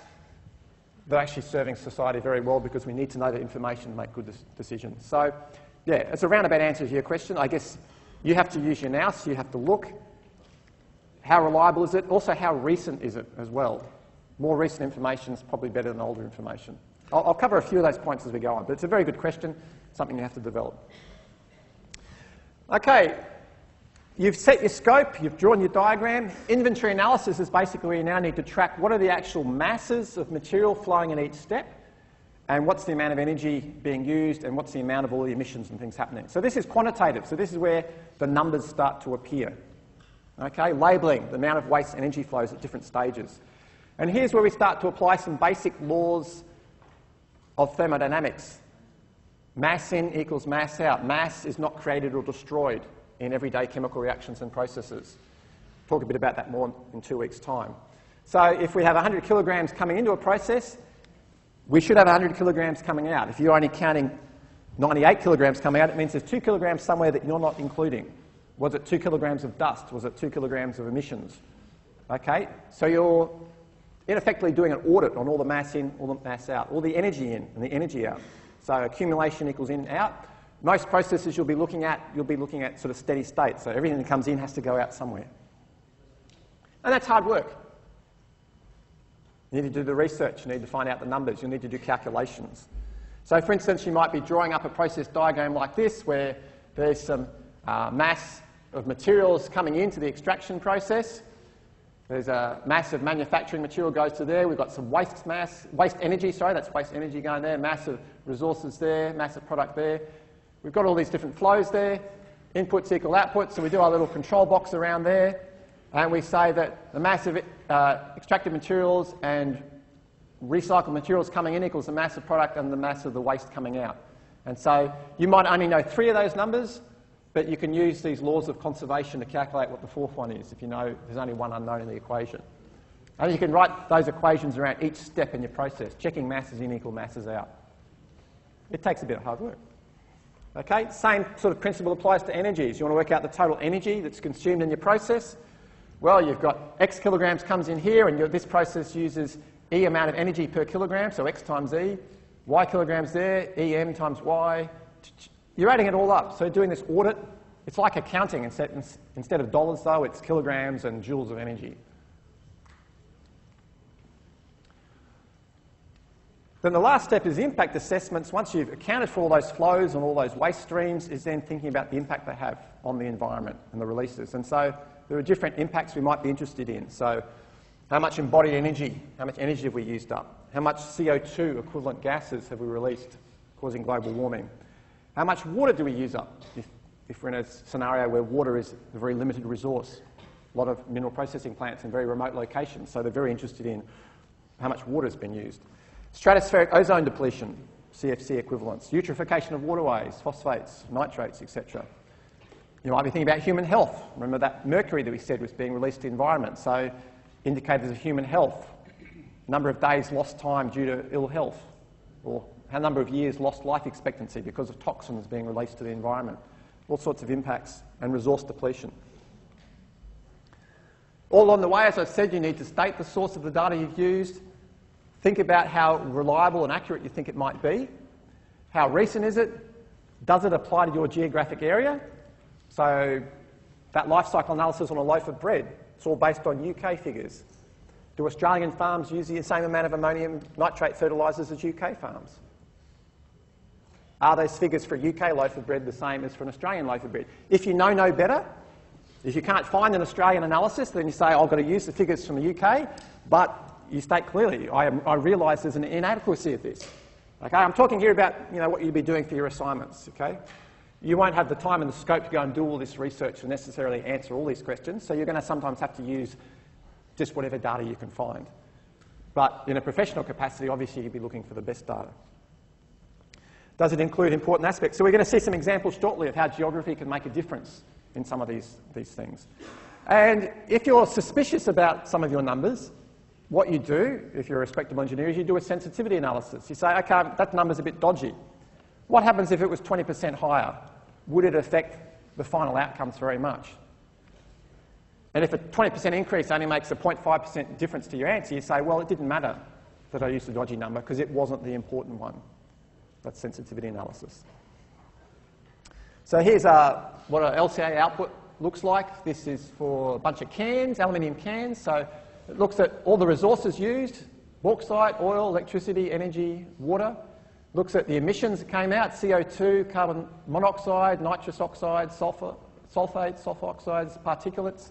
[SPEAKER 1] they're actually serving society very well because we need to know the information to make good decisions. So, yeah, it's a roundabout answer to your question. I guess you have to use your nous, you have to look. How reliable is it? Also, how recent is it as well? More recent information is probably better than older information. I'll cover a few of those points as we go on, but it's a very good question, something you have to develop. Okay. You've set your scope, you've drawn your diagram. Inventory analysis is basically where you now need to track what are the actual masses of material flowing in each step and what's the amount of energy being used and what's the amount of all the emissions and things happening. So this is quantitative. So this is where the numbers start to appear. Okay, labelling, the amount of waste energy flows at different stages. And here's where we start to apply some basic laws of thermodynamics. Mass in equals mass out. Mass is not created or destroyed in everyday chemical reactions and processes. Talk a bit about that more in 2 weeks' time. So if we have 100 kilograms coming into a process, we should have 100 kilograms coming out. If you're only counting 98 kilograms coming out, it means there's 2 kilograms somewhere that you're not including. Was it 2 kilograms of dust? Was it 2 kilograms of emissions? Okay, so you're in effectively doing an audit on all the mass in, all the mass out, all the energy in and the energy out. So accumulation equals in, out. Most processes you'll be looking at sort of steady state. So everything that comes in has to go out somewhere. And that's hard work. You need to do the research. You need to find out the numbers. You need to do calculations. So for instance, you might be drawing up a process diagram like this where there's some mass of materials coming into the extraction process. There's a mass of manufacturing material goes to there. We've got some waste energy, that's waste energy going there, mass of resources there, mass of product there. We've got all these different flows there. Inputs equal outputs, so we do our little control box around there. And we say that the mass of extracted materials and recycled materials coming in equals the mass of product and the mass of the waste coming out. And so you might only know 3 of those numbers, but you can use these laws of conservation to calculate what the 4th one is if you know there's only one unknown in the equation. And you can write those equations around each step in your process, checking masses in equal masses out. It takes a bit of hard work. Okay, same sort of principle applies to energies. You want to work out the total energy that's consumed in your process. Well, you've got X kilograms comes in here, and this process uses E amount of energy per kilogram, so X times E. Y kilograms there, EM times Y. You're adding it all up. So doing this audit, it's like accounting. Instead of dollars, though, it's kilograms and joules of energy. Then the last step is impact assessments. Once you've accounted for all those flows and all those waste streams, is then thinking about the impact they have on the environment and the releases. And so there are different impacts we might be interested in. So how much embodied energy, how much energy have we used up? How much CO2 equivalent gases have we released causing global warming? How much water do we use up if we're in a scenario where water is a very limited resource? A lot of mineral processing plants in very remote locations, so they're very interested in how much water has been used. Stratospheric ozone depletion, CFC equivalents, eutrophication of waterways, phosphates, nitrates, etc. You might be thinking about human health. Remember that mercury that we said was being released to the environment, so indicators of human health, number of days lost time due to ill health, or how number of years lost life expectancy because of toxins being released to the environment, all sorts of impacts, and resource depletion. All along the way, as I've said, you need to state the source of the data you've used, think about how reliable and accurate you think it might be, how recent is it, does it apply to your geographic area? So that life cycle analysis on a loaf of bread, it's all based on UK figures. Do Australian farms use the same amount of ammonium nitrate fertilisers as UK farms? Are those figures for a UK loaf of bread the same as for an Australian loaf of bread? If you know no better, if you can't find an Australian analysis, then you say, I've got to use the figures from the UK, but you state clearly, I realise there's an inadequacy of this. Okay, I'm talking here about what you'll be doing for your assignments. Okay, you won't have the time and the scope to go and do all this research and necessarily answer all these questions, so you're going to sometimes have to use just whatever data you can find. But in a professional capacity, obviously, you'd be looking for the best data. Does it include important aspects? So we're going to see some examples shortly of how geography can make a difference in some of these things. And if you're suspicious about some of your numbers, what you do, if you're a respectable engineer, is you do a sensitivity analysis. You say, OK, that number's a bit dodgy. What happens if it was 20% higher? Would it affect the final outcomes very much? And if a 20% increase only makes a 0.5% difference to your answer, you say, well, it didn't matter that I used a dodgy number because it wasn't the important one. That's sensitivity analysis. So here's what an LCA output looks like. This is for a bunch of cans, aluminium cans. So it looks at all the resources used, bauxite, oil, electricity, energy, water. Looks at the emissions that came out, CO2, carbon monoxide, nitrous oxide, sulfates, sulfur oxides, particulates.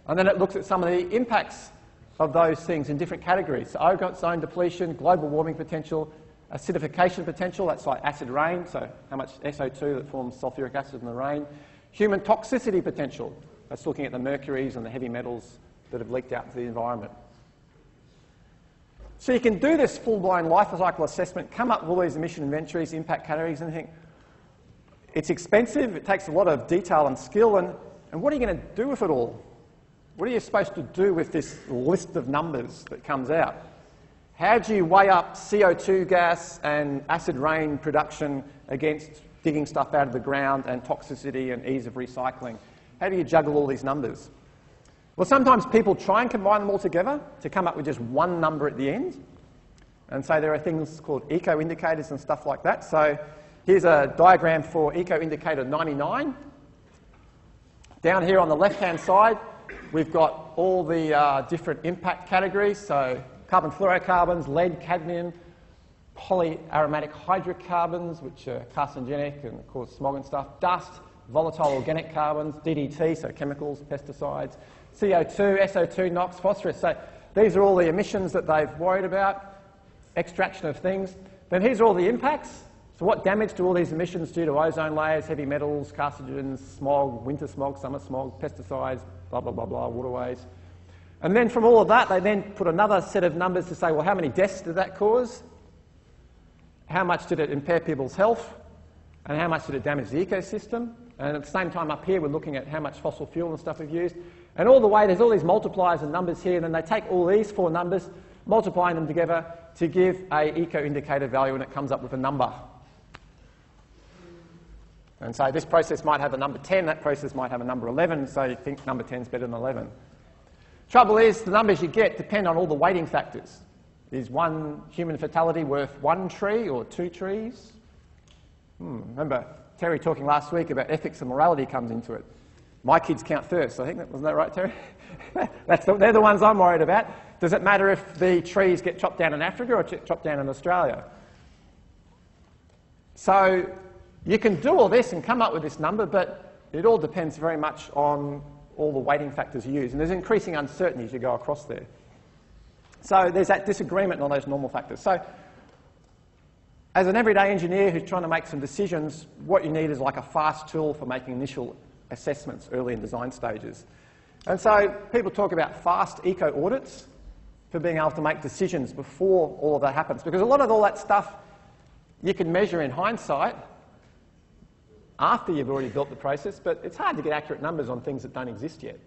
[SPEAKER 1] And then it looks at some of the impacts of those things in different categories. So ozone depletion, global warming potential, acidification potential, that's like acid rain, so how much SO2 that forms sulfuric acid in the rain. Human toxicity potential, that's looking at the mercuries and the heavy metals that have leaked out into the environment. So you can do this full-blown life cycle assessment, come up with all these emission inventories, impact categories, and think, it's expensive, it takes a lot of detail and skill, and what are you going to do with it all? What are you supposed to do with this list of numbers that comes out? How do you weigh up CO2 gas and acid rain production against digging stuff out of the ground and toxicity and ease of recycling? How do you juggle all these numbers? Well, sometimes people try and combine them all together to come up with just one number at the end. And so there are things called eco-indicators and stuff like that. So here's a diagram for eco-indicator 99. Down here on the left-hand side, we've got all the different impact categories. So carbon fluorocarbons, lead, cadmium, polyaromatic hydrocarbons, which are carcinogenic and cause smog and stuff, dust, volatile organic carbons, DDT, so chemicals, pesticides, CO2, SO2, NOx, phosphorus. So these are all the emissions that they've worried about, extraction of things. Then here's all the impacts. So what damage do all these emissions do to ozone layers, heavy metals, carcinogens, smog, winter smog, summer smog, pesticides, blah, blah, blah, blah, waterways. And then from all of that, they then put another set of numbers to say, well, how many deaths did that cause? How much did it impair people's health? And how much did it damage the ecosystem? And at the same time up here, we're looking at how much fossil fuel and stuff we've used. And all the way, there's all these multipliers and numbers here, and then they take all these four numbers, multiplying them together to give a eco-indicator value, and it comes up with a number. And so this process might have a number 10, that process might have a number 11, so you think number 10 is better than 11. Trouble is, the numbers you get depend on all the weighting factors. Is one human fatality worth one tree or two trees? Remember Terry talking last week about ethics and morality comes into it. My kids count first. I think wasn't that right, Terry? They're the ones I'm worried about. Does it matter if the trees get chopped down in Africa or chopped down in Australia? So you can do all this and come up with this number, but it all depends very much on all the weighting factors you use. And there's increasing uncertainty as you go across there. So there's that disagreement on those normal factors. So as an everyday engineer who's trying to make some decisions, what you need is like a fast tool for making initial assessments early in design stages. And so people talk about fast eco-audits for being able to make decisions before all of that happens. Because a lot of all that stuff you can measure in hindsight after you've already built the process, but it's hard to get accurate numbers on things that don't exist yet.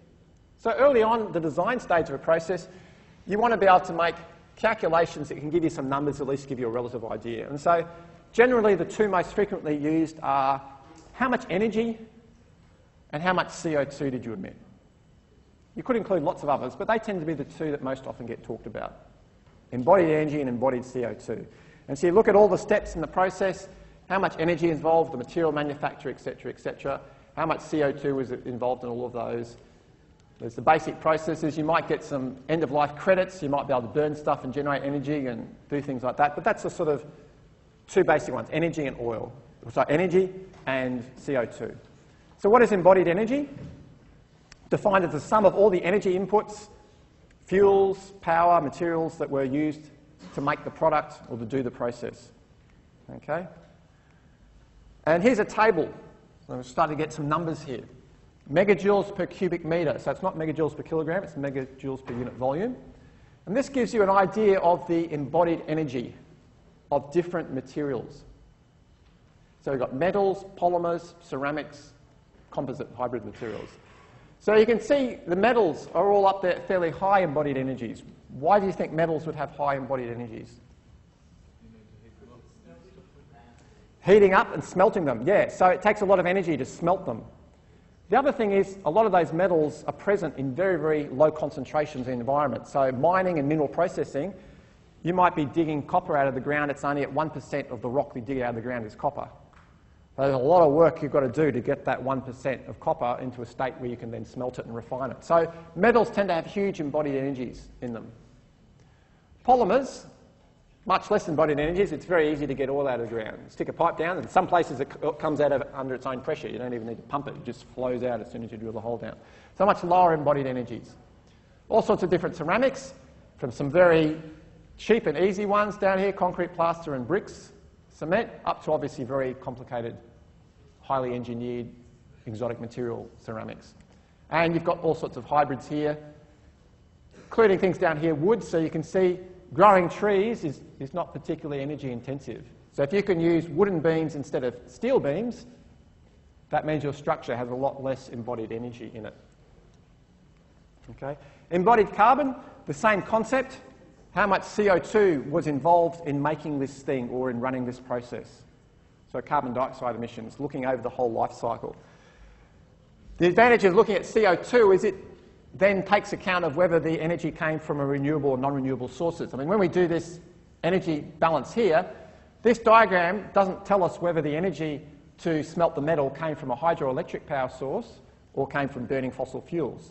[SPEAKER 1] So early on, the design stage of a process, you want to be able to make calculations that can give you some numbers, at least give you a relative idea. And so generally the two most frequently used are how much energy and how much CO2 did you emit. You could include lots of others, but they tend to be the two that most often get talked about. Embodied energy and embodied CO2. And so you look at all the steps in the process, how much energy is involved, the material manufacture, etc., how much CO2 was involved in all of those. There's the basic processes. You might get some end-of-life credits. You might be able to burn stuff and generate energy and do things like that. But that's the sort of two basic ones, energy and oil. So energy and CO2. So what is embodied energy? Defined as the sum of all the energy inputs, fuels, power, materials that were used to make the product or to do the process. Okay? And here's a table. So we're starting to get some numbers here. Megajoules per cubic metre. So it's not megajoules per kilogram, it's megajoules per unit volume. And this gives you an idea of the embodied energy of different materials. So we've got metals, polymers, ceramics, composite, hybrid materials. So you can see the metals are all up there at fairly high embodied energies. Why do you think metals would have high embodied energies? Heating up and smelting them, yeah. So it takes a lot of energy to smelt them. The other thing is a lot of those metals are present in very, very low concentrations in the environment. So mining and mineral processing, you might be digging copper out of the ground. It's only at 1% of the rock we dig out of the ground is copper. There's a lot of work you've got to do to get that 1% of copper into a state where you can then smelt it and refine it. So metals tend to have huge embodied energies in them. Polymers, much less embodied energies. It's very easy to get oil out of the ground. Stick a pipe down, and some places it comes out of under its own pressure. You don't even need to pump it. It just flows out as soon as you drill the hole down. So much lower embodied energies. All sorts of different ceramics, from some very cheap and easy ones down here, concrete, plaster and bricks, cement, up to obviously very complicated, highly engineered, exotic material ceramics. And you've got all sorts of hybrids here, including things down here, wood. So you can see growing trees is not particularly energy intensive. So if you can use wooden beams instead of steel beams, that means your structure has a lot less embodied energy in it. Okay? Embodied carbon, the same concept. How much CO2 was involved in making this thing or in running this process? So carbon dioxide emissions, looking over the whole life cycle. The advantage of looking at CO2 is it then takes account of whether the energy came from a renewable or non-renewable sources. I mean, when we do this energy balance here, this diagram doesn't tell us whether the energy to smelt the metal came from a hydroelectric power source or came from burning fossil fuels.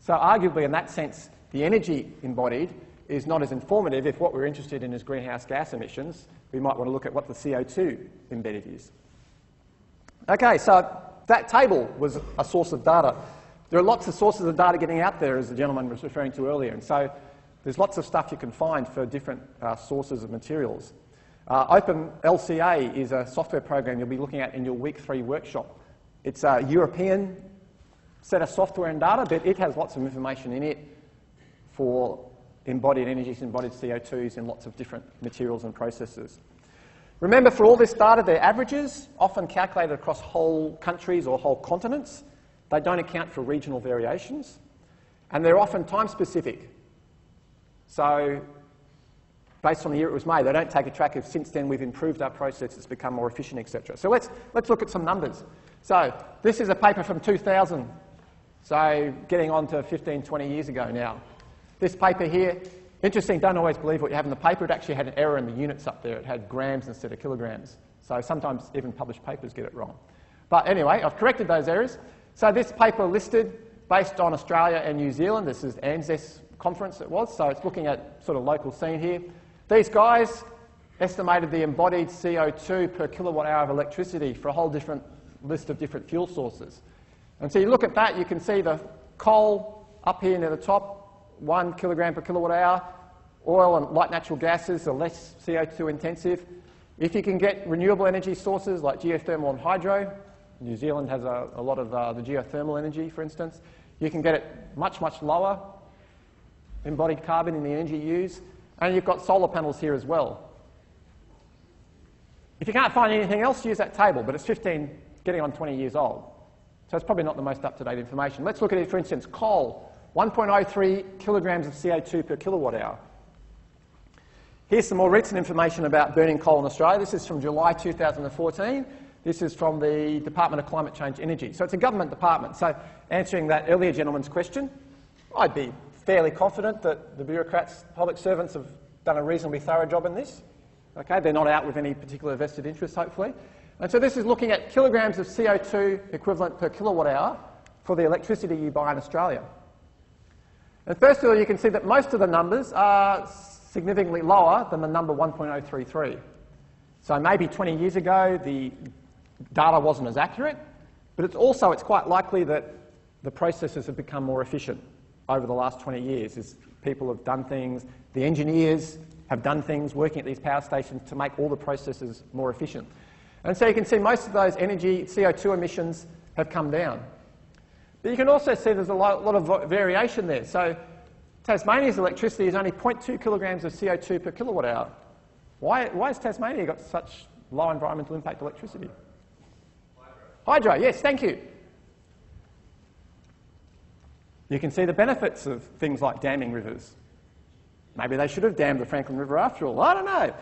[SPEAKER 1] So arguably, in that sense, the energy embodied is not as informative. If what we're interested in is greenhouse gas emissions, we might want to look at what the CO2 embedded is. Okay, so that table was a source of data. There are lots of sources of data getting out there, as the gentleman was referring to earlier, and so there's lots of stuff you can find for different sources of materials. OpenLCA is a software program you'll be looking at in your week 3 workshop. It's a European set of software and data, but it has lots of information in it for embodied energies, embodied CO2s in lots of different materials and processes. Remember, for all this data, they're averages, often calculated across whole countries or whole continents. They don't account for regional variations, and they're often time-specific. So, based on the year it was made, they don't take a track of since then we've improved our process, it's become more efficient, etc. So let's look at some numbers. So this is a paper from 2000, so getting on to 15, 20 years ago now. This paper here, interesting, don't always believe what you have in the paper. It actually had an error in the units up there. It had grams instead of kilograms. So sometimes even published papers get it wrong. But anyway, I've corrected those errors. So this paper listed based on Australia and New Zealand. This is ANZES conference it was, so it's looking at sort of local scene here. These guys estimated the embodied CO2 per kilowatt hour of electricity for a whole different list of different fuel sources. And so you look at that, you can see the coal up here near the top, 1 kilogram per kilowatt hour. Oil and light natural gases are less CO2 intensive. If you can get renewable energy sources like geothermal and hydro, New Zealand has a lot of the geothermal energy, for instance, you can get it much, much lower embodied carbon in the energy used. And you've got solar panels here as well. If you can't find anything else, use that table, but it's 15, getting on 20 years old. So it's probably not the most up-to-date information. Let's look at it, for instance, coal, 1.03 kilograms of CO2 per kilowatt hour. Here's some more recent information about burning coal in Australia. This is from July 2014. This is from the Department of Climate Change Energy. So it's a government department. So answering that earlier gentleman's question, I'd be fairly confident that the bureaucrats, public servants have done a reasonably thorough job in this. Okay, they're not out with any particular vested interest, hopefully. And so this is looking at kilograms of CO2 equivalent per kilowatt hour for the electricity you buy in Australia. And first of all, you can see that most of the numbers are significantly lower than the number 1.033. So maybe 20 years ago, the data wasn't as accurate, but it's quite likely that the processes have become more efficient over the last 20 years as people have done things, the engineers have done things working at these power stations to make all the processes more efficient. And so you can see most of those energy CO2 emissions have come down. But you can also see there's a lot of variation there. So Tasmania's electricity is only 0.2 kilograms of CO2 per kilowatt hour. Why has Tasmania got such low environmental impact electricity? Hydro, yes, thank you. You can see the benefits of things like damming rivers. Maybe they should have dammed the Franklin River after all. I don't know.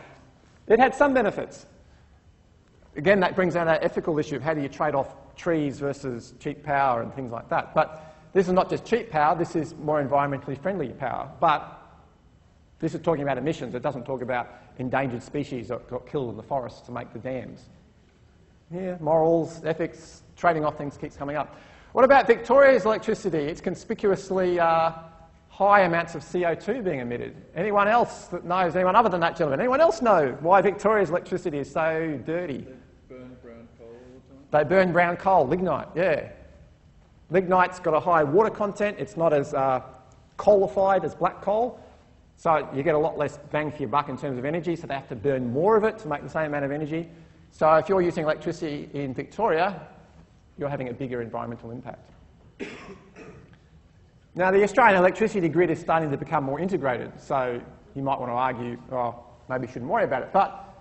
[SPEAKER 1] It had some benefits. Again, that brings out that ethical issue of how do you trade off trees versus cheap power and things like that. But this is not just cheap power, this is more environmentally friendly power. But this is talking about emissions. It doesn't talk about endangered species that got killed in the forests to make the dams. Yeah, morals, ethics, trading off things keeps coming up. What about Victoria's electricity? It's conspicuously high amounts of CO2 being emitted. Anyone else that knows, anyone other than that gentleman, anyone else know why Victoria's electricity is so dirty?
[SPEAKER 3] They burn brown coal all the time.
[SPEAKER 1] They burn brown coal, lignite, yeah. Lignite's got a high water content. It's not as coalified as black coal. So you get a lot less bang for your buck in terms of energy, so they have to burn more of it to make the same amount of energy. So if you're using electricity in Victoria, you're having a bigger environmental impact. Now, the Australian electricity grid is starting to become more integrated, so you might want to argue, oh, maybe you shouldn't worry about it, but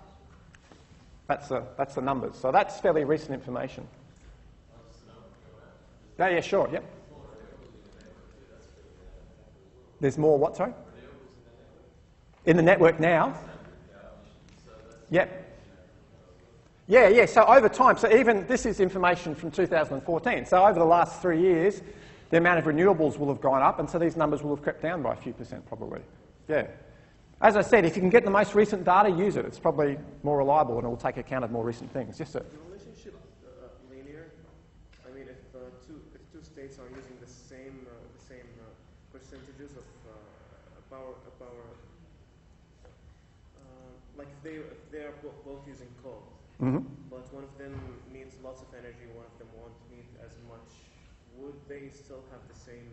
[SPEAKER 1] that's the numbers. So that's fairly recent information. Yeah, sure, yep. There's more what, sorry? In the network now? Yep. Yeah, so over time, so even this is information from 2014, so over the last 3 years, the amount of renewables will have gone up, and so these numbers will have crept down by a few percent probably. Yeah. As I said, if you can get the most recent data, use it. It's probably more reliable and it will take account of more recent things. Yes, sir?
[SPEAKER 6] Is the relationship linear? I mean, if two states are using the same percentages of power, like if they are both using coal, but one of them needs lots of energy, one of them won't need as much, would they still have the same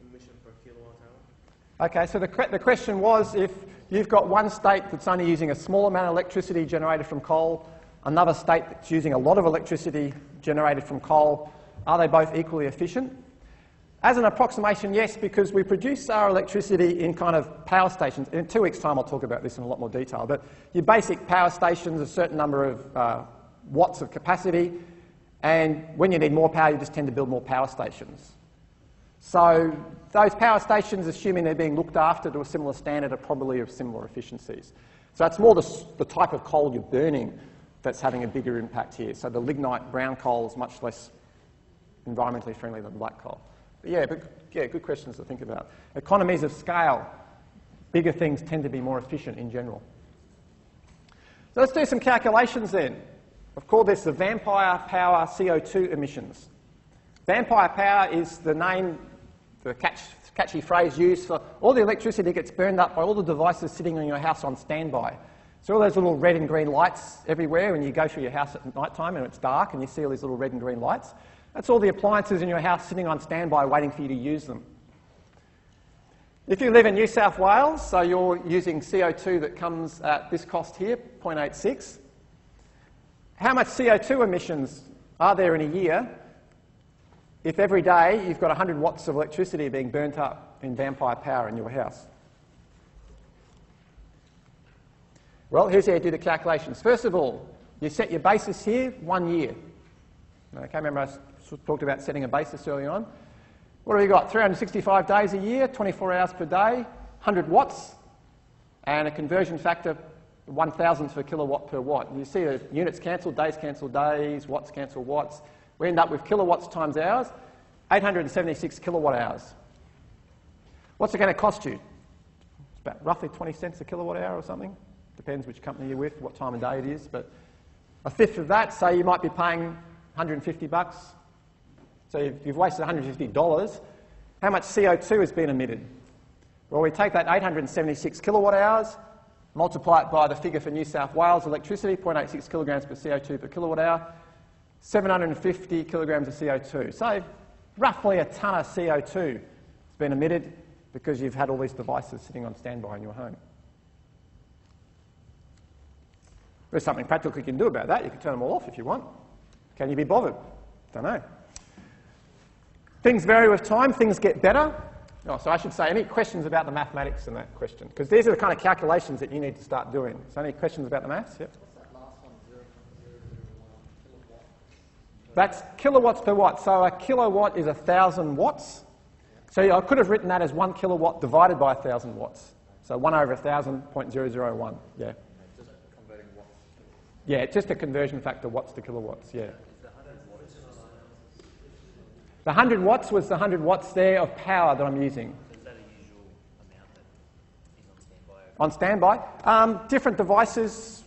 [SPEAKER 6] emission per kilowatt hour?
[SPEAKER 1] Okay, so the question was, if you've got one state that's only using a small amount of electricity generated from coal, another state that's using a lot of electricity generated from coal, are they both equally efficient? As an approximation, yes, because we produce our electricity in kind of power stations. In 2 weeks' time, I'll talk about this in a lot more detail. But your basic power stations, a certain number of watts of capacity, and when you need more power, you just tend to build more power stations. So those power stations, assuming they're being looked after to a similar standard, are probably of similar efficiencies. So it's more the type of coal you're burning that's having a bigger impact here. So the lignite brown coal is much less environmentally friendly than black coal. But good questions to think about. Economies of scale, bigger things tend to be more efficient in general. So let's do some calculations then. I've called this the vampire power CO2 emissions. Vampire power is the name, the catchy phrase used for all the electricity that gets burned up by all the devices sitting in your house on standby. So all those little red and green lights everywhere when you go through your house at night time and it's dark and you see all these little red and green lights. That's all the appliances in your house sitting on standby waiting for you to use them. If you live in New South Wales, so you're using CO2 that comes at this cost here, 0.86, how much CO2 emissions are there in a year if every day you've got 100 watts of electricity being burnt up in vampire power in your house? Well, here's how you do the calculations. First of all, you set your basis here, 1 year. Okay, remember I talked about setting a basis early on. What have we got? 365 days a year, 24 hours per day, 100 watts, and a conversion factor 1,000th per kilowatt per watt. And you see the units cancel days, watts cancel watts. We end up with kilowatts times hours, 876 kilowatt hours. What's it going to cost you? It's about roughly 20 cents a kilowatt hour or something. Depends which company you're with, what time of day it is. But a fifth of that, say you might be paying $150. So you've wasted $150. How much CO2 has been emitted? Well, we take that 876 kilowatt hours, multiply it by the figure for New South Wales electricity, 0.86 kilograms per CO2 per kilowatt hour, 750 kilograms of CO2. So roughly a tonne of CO2 has been emitted because you've had all these devices sitting on standby in your home. There's something practical you can do about that. You can turn them all off if you want. Can you be bothered? Don't know. Things vary with time. Things get better. Oh, so I should say, any questions about the mathematics in that question? Because these are the kind of calculations that you need to start doing. So any questions about the maths? Yep.
[SPEAKER 3] What's that last one? 0.001 kilowatt?
[SPEAKER 1] That's kilowatts per watt. So a kilowatt is 1,000 watts. So I could have written that as 1 kilowatt divided by 1,000 watts. So 1 over 1,000, 0.001. Yeah.
[SPEAKER 5] Just converting watts.
[SPEAKER 1] Yeah, it's just a conversion factor, watts to kilowatts. Yeah. The 100 watts was the 100 watts there of power that I'm using.
[SPEAKER 7] Is that a usual amount that is on standby?
[SPEAKER 1] On standby. Different devices,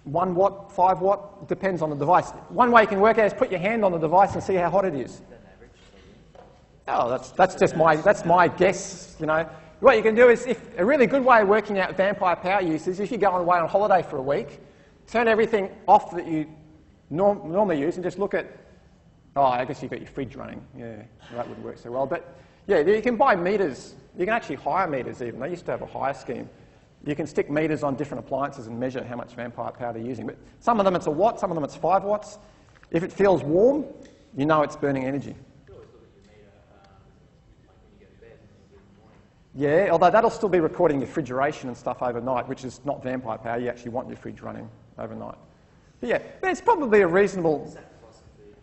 [SPEAKER 1] 1 watt, 5 watt, depends on the device. One way you can work out is put your hand on the device and see how hot it is. Oh, that's just my guess, you know. What you can do is, if a really good way of working out vampire power use is if you go away on holiday for a week, turn everything off that you normally use and just look at. Oh, I guess you've got your fridge running. Yeah, that wouldn't work so well. But yeah, you can buy meters. You can actually hire meters even. They used to have a hire scheme. You can stick meters on different appliances and measure how much vampire power they're using. But some of them it's a watt, some of them it's 5 watts. If it feels warm, you know it's burning energy. Yeah, although that'll still be recording your refrigeration and stuff overnight, which is not vampire power. You actually want your fridge running overnight. But yeah, it's probably a reasonable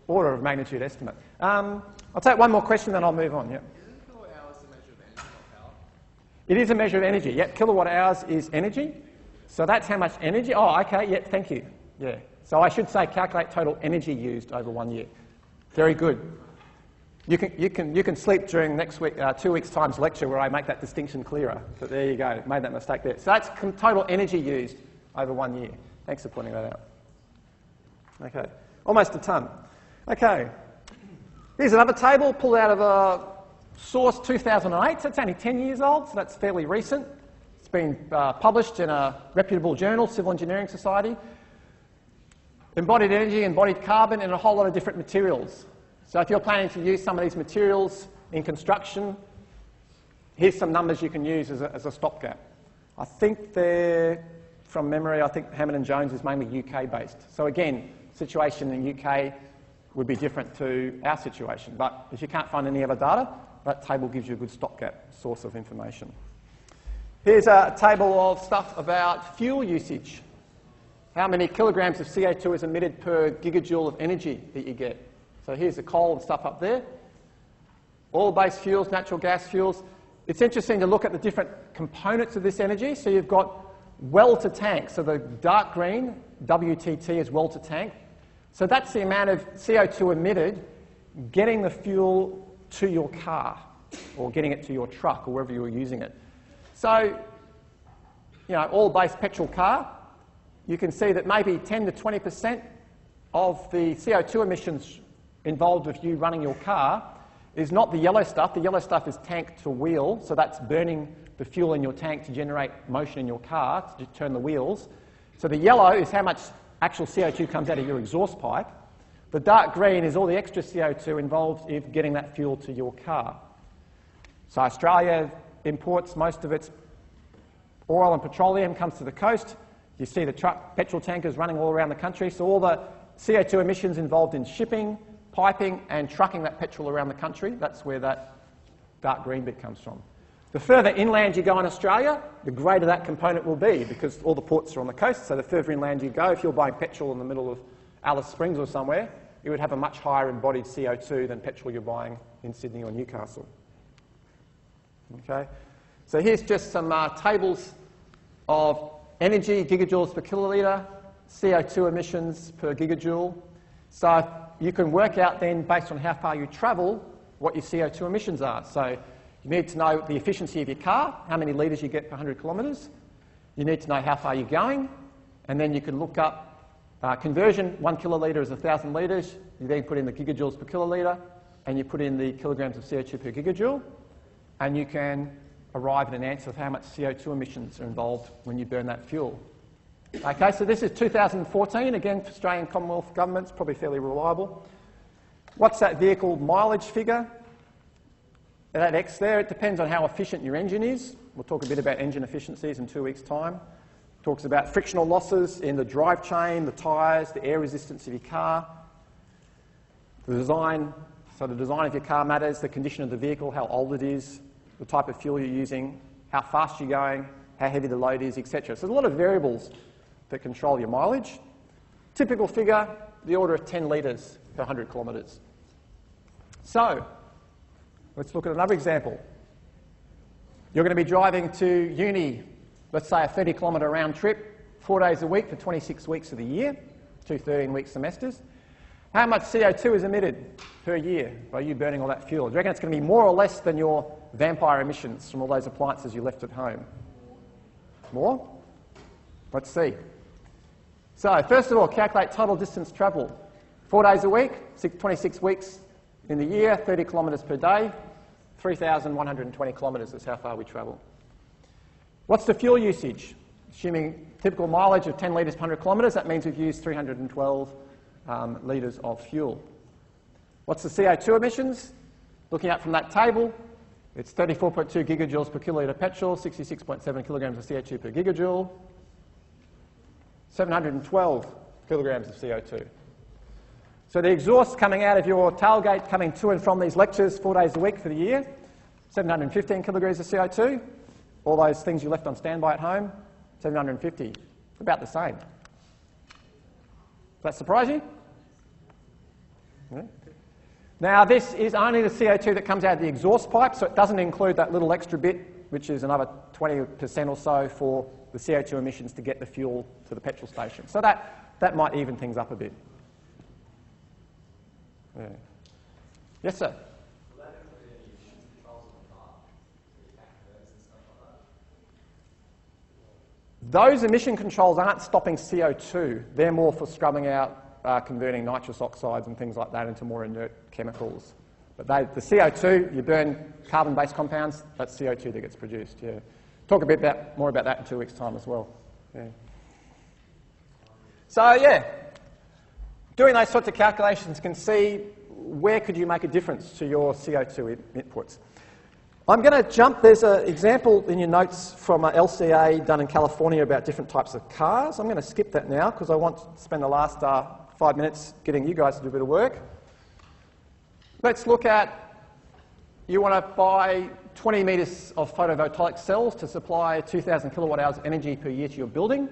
[SPEAKER 1] order of magnitude estimate. I'll take one more question, then I'll move on. Yep.
[SPEAKER 3] Isn't kilowatt hours a measure of energy, not power?
[SPEAKER 1] It is a measure of energy. Yep, kilowatt hours is energy. So that's how much energy. Oh, okay. Yep, thank you. Yeah. So I should say calculate total energy used over 1 year. Very good. You can sleep during next week, 2 weeks' time's lecture where I make that distinction clearer. But there you go. Made that mistake there. So that's total energy used over 1 year. Thanks for pointing that out. Okay. Almost a tonne. Okay. Here's another table pulled out of a source 2008. So it's only 10 years old, so that's fairly recent. It's been published in a reputable journal, Civil Engineering Society. Embodied energy, embodied carbon, and a whole lot of different materials. So if you're planning to use some of these materials in construction, here's some numbers you can use as a stopgap. I think they're, from memory, I think Hammond & Jones is mainly UK-based. So again, situation in the UK would be different to our situation. But if you can't find any other data, that table gives you a good stopgap source of information. Here's a table of stuff about fuel usage. How many kilograms of CO2 is emitted per gigajoule of energy that you get? So here's the coal and stuff up there. Oil-based fuels, natural gas fuels. It's interesting to look at the different components of this energy. So you've got well to tank. So the dark green, WTT, is well to tank. So that's the amount of CO2 emitted getting the fuel to your car or getting it to your truck or wherever you're using it. So, you know, oil-based petrol car, you can see that maybe 10 to 20% of the CO2 emissions involved with you running your car is not the yellow stuff. The yellow stuff is tank to wheel, so that's burning the fuel in your tank to generate motion in your car, to turn the wheels. So the yellow is how much actual CO2 comes out of your exhaust pipe. The dark green is all the extra CO2 involved in getting that fuel to your car. So Australia imports most of its oil and petroleum, comes to the coast. You see the petrol tankers running all around the country. So all the CO2 emissions involved in shipping, piping and trucking that petrol around the country, that's where that dark green bit comes from. The further inland you go in Australia, the greater that component will be because all the ports are on the coast, so the further inland you go, if you're buying petrol in the middle of Alice Springs or somewhere, you would have a much higher embodied CO2 than petrol you're buying in Sydney or Newcastle. Okay, so here's just some tables of energy, gigajoules per kilolitre, CO2 emissions per gigajoule. So you can work out then, based on how far you travel, what your CO2 emissions are. So you need to know the efficiency of your car, how many litres you get per 100 kilometres. You need to know how far you're going, and then you can look up conversion. 1 kilolitre is 1,000 litres. You then put in the gigajoules per kilolitre, and you put in the kilograms of CO2 per gigajoule, and you can arrive at an answer of how much CO2 emissions are involved when you burn that fuel. Okay, so this is 2014, again, for Australian Commonwealth governments, probably fairly reliable. What's that vehicle mileage figure? That X there, it depends on how efficient your engine is. We'll talk a bit about engine efficiencies in 2 weeks' time. Talks about frictional losses in the drivetrain, the tyres, the air resistance of your car. The design, so the design of your car matters, the condition of the vehicle, how old it is, the type of fuel you're using, how fast you're going, how heavy the load is, etc. So there's a lot of variables that control your mileage. Typical figure, the order of 10 litres per 100 kilometres. So, let's look at another example. You're going to be driving to uni, let's say a 30-kilometre round trip, 4 days a week for 26 weeks of the year, 2 13-week semesters. How much CO2 is emitted per year by you burning all that fuel? Do you reckon it's going to be more or less than your vampire emissions from all those appliances you left at home? More? Let's see. So, first of all, calculate total distance travelled. 4 days a week, 26 weeks in the year, 30 kilometres per day, 3,120 kilometres is how far we travel. What's the fuel usage? Assuming typical mileage of 10 litres per 100 kilometres, that means we've used 312 litres of fuel. What's the CO2 emissions? Looking up from that table, it's 34.2 gigajoules per kilolitre petrol, 66.7 kilograms of CO2 per gigajoule, 712 kilograms of CO2. So the exhaust coming out of your tailgate coming to and from these lectures 4 days a week for the year, 715 kilograms of CO2. All those things you left on standby at home, 750. About the same. Does that surprise you? Yeah. Now, this is only the CO2 that comes out of the exhaust pipe, so it doesn't include that little extra bit, which is another 20% or so for the CO2 emissions to get the fuel to the petrol station. So that might even things up a bit. Yeah. Yes, sir? Those emission controls aren't stopping CO2. They're more for scrubbing out, converting nitrous oxides and things like that into more inert chemicals. But the CO2, you burn carbon-based compounds, that's CO2 that gets produced, yeah. Talk a bit more about that in 2 weeks' time as well. Yeah. So, yeah, doing those sorts of calculations can see where could you make a difference to your CO2 inputs. I'm going to jump, there's an example in your notes from an LCA done in California about different types of cars. I'm going to skip that now because I want to spend the last 5 minutes getting you guys to do a bit of work. Let's look at, you want to buy 20 metres of photovoltaic cells to supply 2,000 kilowatt hours of energy per year to your building.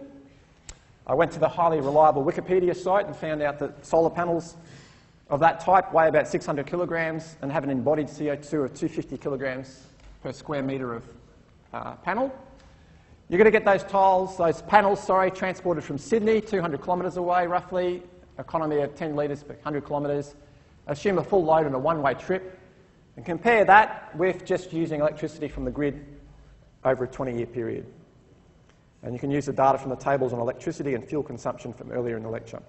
[SPEAKER 1] I went to the highly reliable Wikipedia site and found out that solar panels of that type weigh about 600 kilograms and have an embodied CO2 of 250 kilograms per square metre of panel. You're going to get those panels, transported from Sydney, 200 kilometres away roughly, economy of 10 litres per 100 kilometres. Assume a full load on a one-way trip, and compare that with just using electricity from the grid over a 20-year period. And you can use the data from the tables on electricity and fuel consumption from earlier in the lecture.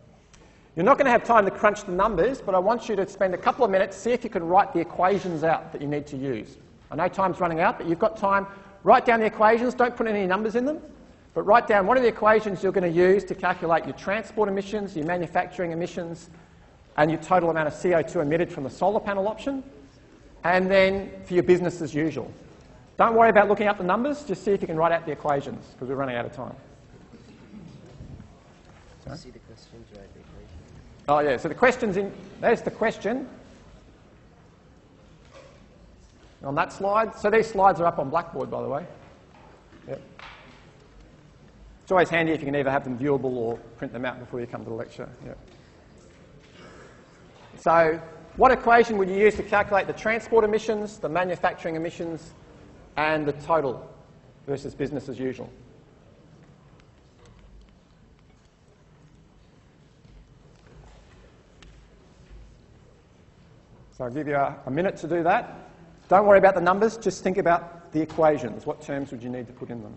[SPEAKER 1] You're not going to have time to crunch the numbers, but I want you to spend a couple of minutes, see if you can write the equations out that you need to use. I know time's running out, but you've got time. Write down the equations, don't put any numbers in them, but write down what are the equations you're going to use to calculate your transport emissions, your manufacturing emissions, and your total amount of CO2 emitted from the solar panel option, and then for your business as usual. Don't worry about looking up the numbers, just see if you can write out the equations, because we're running out of time. Sorry?
[SPEAKER 5] See the questions, right? The equation.
[SPEAKER 1] Oh yeah, so the question's in, there's the question on that slide. So these slides are up on Blackboard, by the way. Yep. It's always handy if you can either have them viewable or print them out before you come to the lecture. Yep. So what equation would you use to calculate the transport emissions, the manufacturing emissions, and the total versus business as usual? So I'll give you a minute to do that. Don't worry about the numbers, just think about the equations. What terms would you need to put in them?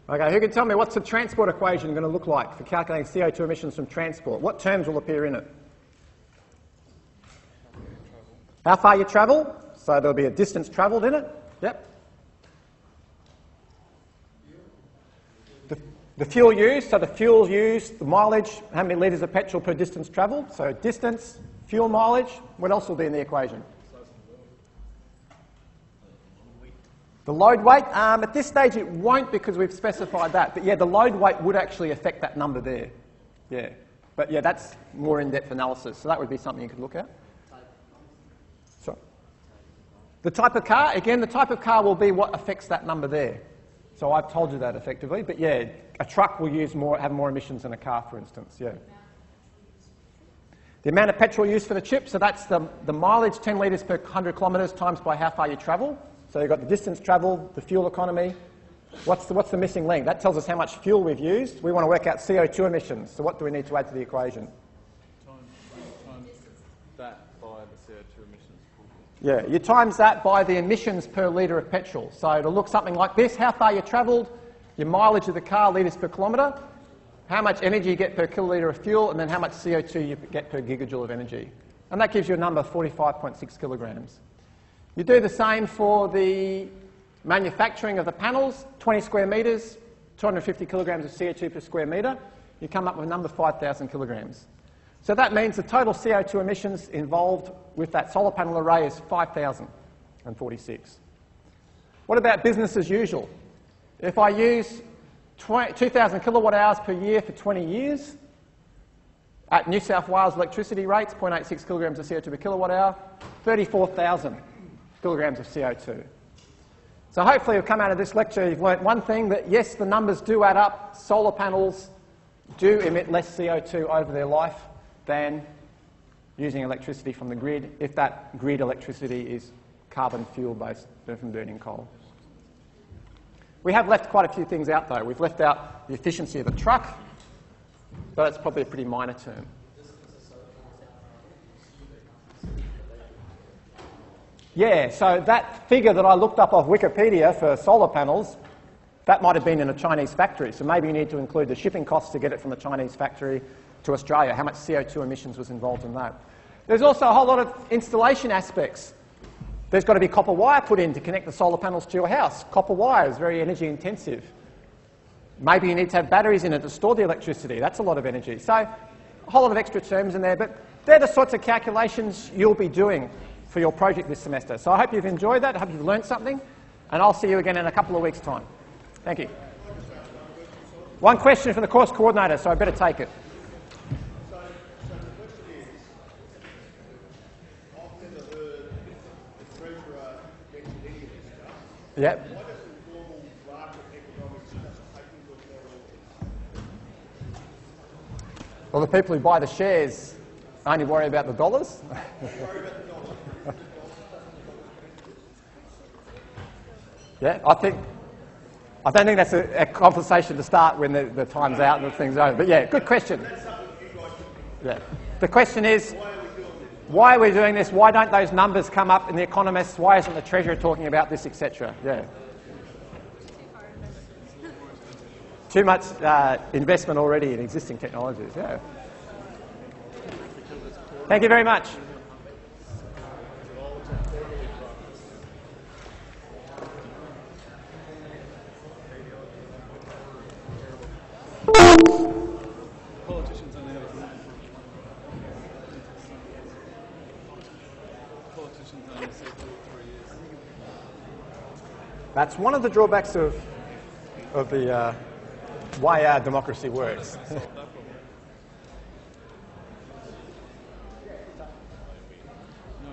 [SPEAKER 1] Okay, who can tell me what's the transport equation going to look like for calculating CO2 emissions from transport? What terms will appear in it? How far you travel, so there'll be a distance travelled in it. Yep. The fuel used, so the fuel used, the mileage, how many litres of petrol per distance travelled. So distance, fuel mileage, what else will be in the equation? The load weight, at this stage it won't because we've specified that. But yeah, the load weight would actually affect that number there. Yeah. But yeah, that's more in-depth analysis. So that would be something you could look at. So, the type of car, again, the type of car will be what affects that number there. So I've told you that effectively. But yeah, a truck will have more emissions than a car, for instance. Yeah. The amount of petrol used for the chip, so that's the mileage, 10 litres per 100 kilometres times by how far you travel. So you've got the distance travelled, the fuel economy. What's the missing link? That tells us how much fuel we've used. We want to work out CO2 emissions. So what do we need to add to the equation?
[SPEAKER 8] Times that by the CO2 emissions.
[SPEAKER 1] Yeah, you times that by the emissions per litre of petrol. So it'll look something like this. How far you travelled, your mileage of the car, litres per kilometre, how much energy you get per kilolitre of fuel, and then how much CO2 you get per gigajoule of energy. And that gives you a number of 45.6 kilograms. You do the same for the manufacturing of the panels, 20 square metres, 250 kilograms of CO2 per square metre. You come up with a number of 5,000 kilograms. So that means the total CO2 emissions involved with that solar panel array is 5,046. What about business as usual? If I use 2,000 kilowatt hours per year for 20 years, at New South Wales electricity rates, 0.86 kilograms of CO2 per kilowatt hour, 34,000 kilograms of CO2. So hopefully you've come out of this lecture, you've learnt one thing, that yes, the numbers do add up. Solar panels do emit less CO2 over their life than using electricity from the grid, if that grid electricity is carbon fuel based from burning coal. We have left quite a few things out though. We've left out the efficiency of the truck, but that's probably a pretty minor term. Yeah, so that figure that I looked up off Wikipedia for solar panels, that might have been in a Chinese factory. So maybe you need to include the shipping costs to get it from the Chinese factory to Australia, how much CO2 emissions was involved in that. There's also a whole lot of installation aspects. There's got to be copper wire put in to connect the solar panels to your house. Copper wire is very energy intensive. Maybe you need to have batteries in it to store the electricity. That's a lot of energy. So a whole lot of extra terms in there, but they're the sorts of calculations you'll be doing for your project this semester. So I hope you've enjoyed that. I hope you've learned something, and I'll see you again in a couple of weeks' time. Thank you. One question from the course coordinator, so I better take it.
[SPEAKER 2] So the question is, I've never heard the treasurer mention any of this stuff.
[SPEAKER 1] Yep.
[SPEAKER 2] Why doesn't normal market economics just take into account all this?
[SPEAKER 1] Well, the people who buy the shares only worry about the dollars. Yeah, I don't think that's a conversation to start when the time's out and the thing's over. But yeah, good question. Yeah. The question is, why are we doing this? Why don't those numbers come up in The Economist? Why isn't the Treasurer talking about this, etc.? Yeah. Too much investment already in existing technologies. Yeah. Thank you very much.
[SPEAKER 8] Politicians only have politicians only sit for 3 years.
[SPEAKER 1] That's one of the drawbacks of the why our democracy works.
[SPEAKER 8] No,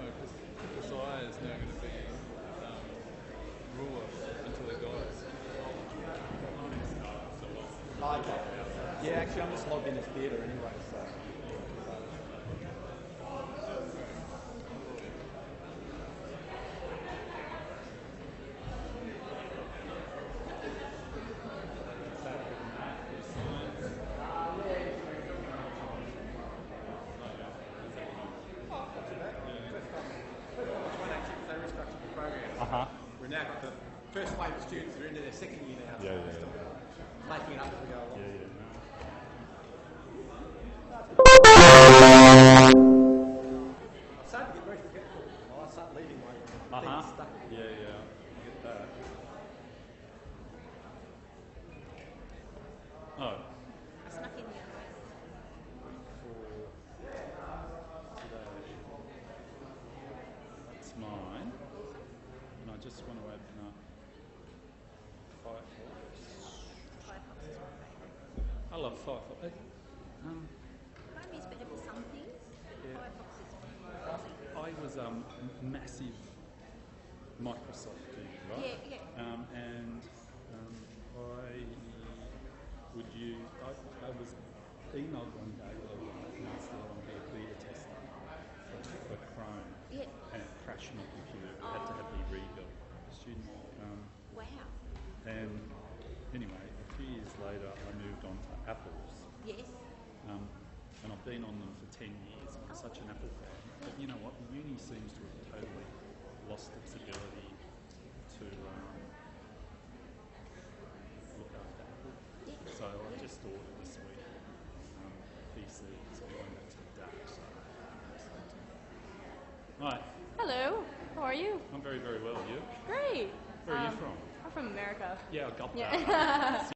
[SPEAKER 8] because Josiah is now going to be ruler until he dies.
[SPEAKER 1] Yeah, actually, I'm just logged in as theatre anyway, so. We've now got the first wave of students that are into their second year now.
[SPEAKER 5] Yeah.
[SPEAKER 1] Making it up as we go along. I'm starting to get very forgetful. I start leaving my things stuck.
[SPEAKER 8] Yeah, I get that. Oh,
[SPEAKER 4] Snuck in the other way.
[SPEAKER 8] for today. That's mine. And I just want to open up Firefox.
[SPEAKER 4] Firefox is my favourite.
[SPEAKER 8] I love Firefox.
[SPEAKER 4] Chrome is better for some things.
[SPEAKER 8] Yeah.
[SPEAKER 4] Firefox is
[SPEAKER 8] I was massive Microsoft geek, right?
[SPEAKER 4] Yeah.
[SPEAKER 8] And I would use. I was emailed one day by and asked if I wanted to be a beta tester for Chrome,
[SPEAKER 4] Yeah.
[SPEAKER 8] and it crashed my computer. It had to be rebuilt. Student.
[SPEAKER 4] Wow.
[SPEAKER 8] And anyway, a few years later, I moved on to Apple's.
[SPEAKER 4] Yes.
[SPEAKER 8] And I've been on them for 10 years. I'm such an Apple fan. But you know what? The uni seems to have totally lost its ability to look after Apple.
[SPEAKER 4] Yeah.
[SPEAKER 8] So I just ordered this week PC, so going back to the DAC. So Hi,
[SPEAKER 9] Hello, how are you?
[SPEAKER 8] I'm very, very well. You?
[SPEAKER 9] Great.
[SPEAKER 8] Where are you from?
[SPEAKER 9] I'm from America.
[SPEAKER 8] Yeah, I got
[SPEAKER 9] Yeah.
[SPEAKER 8] that.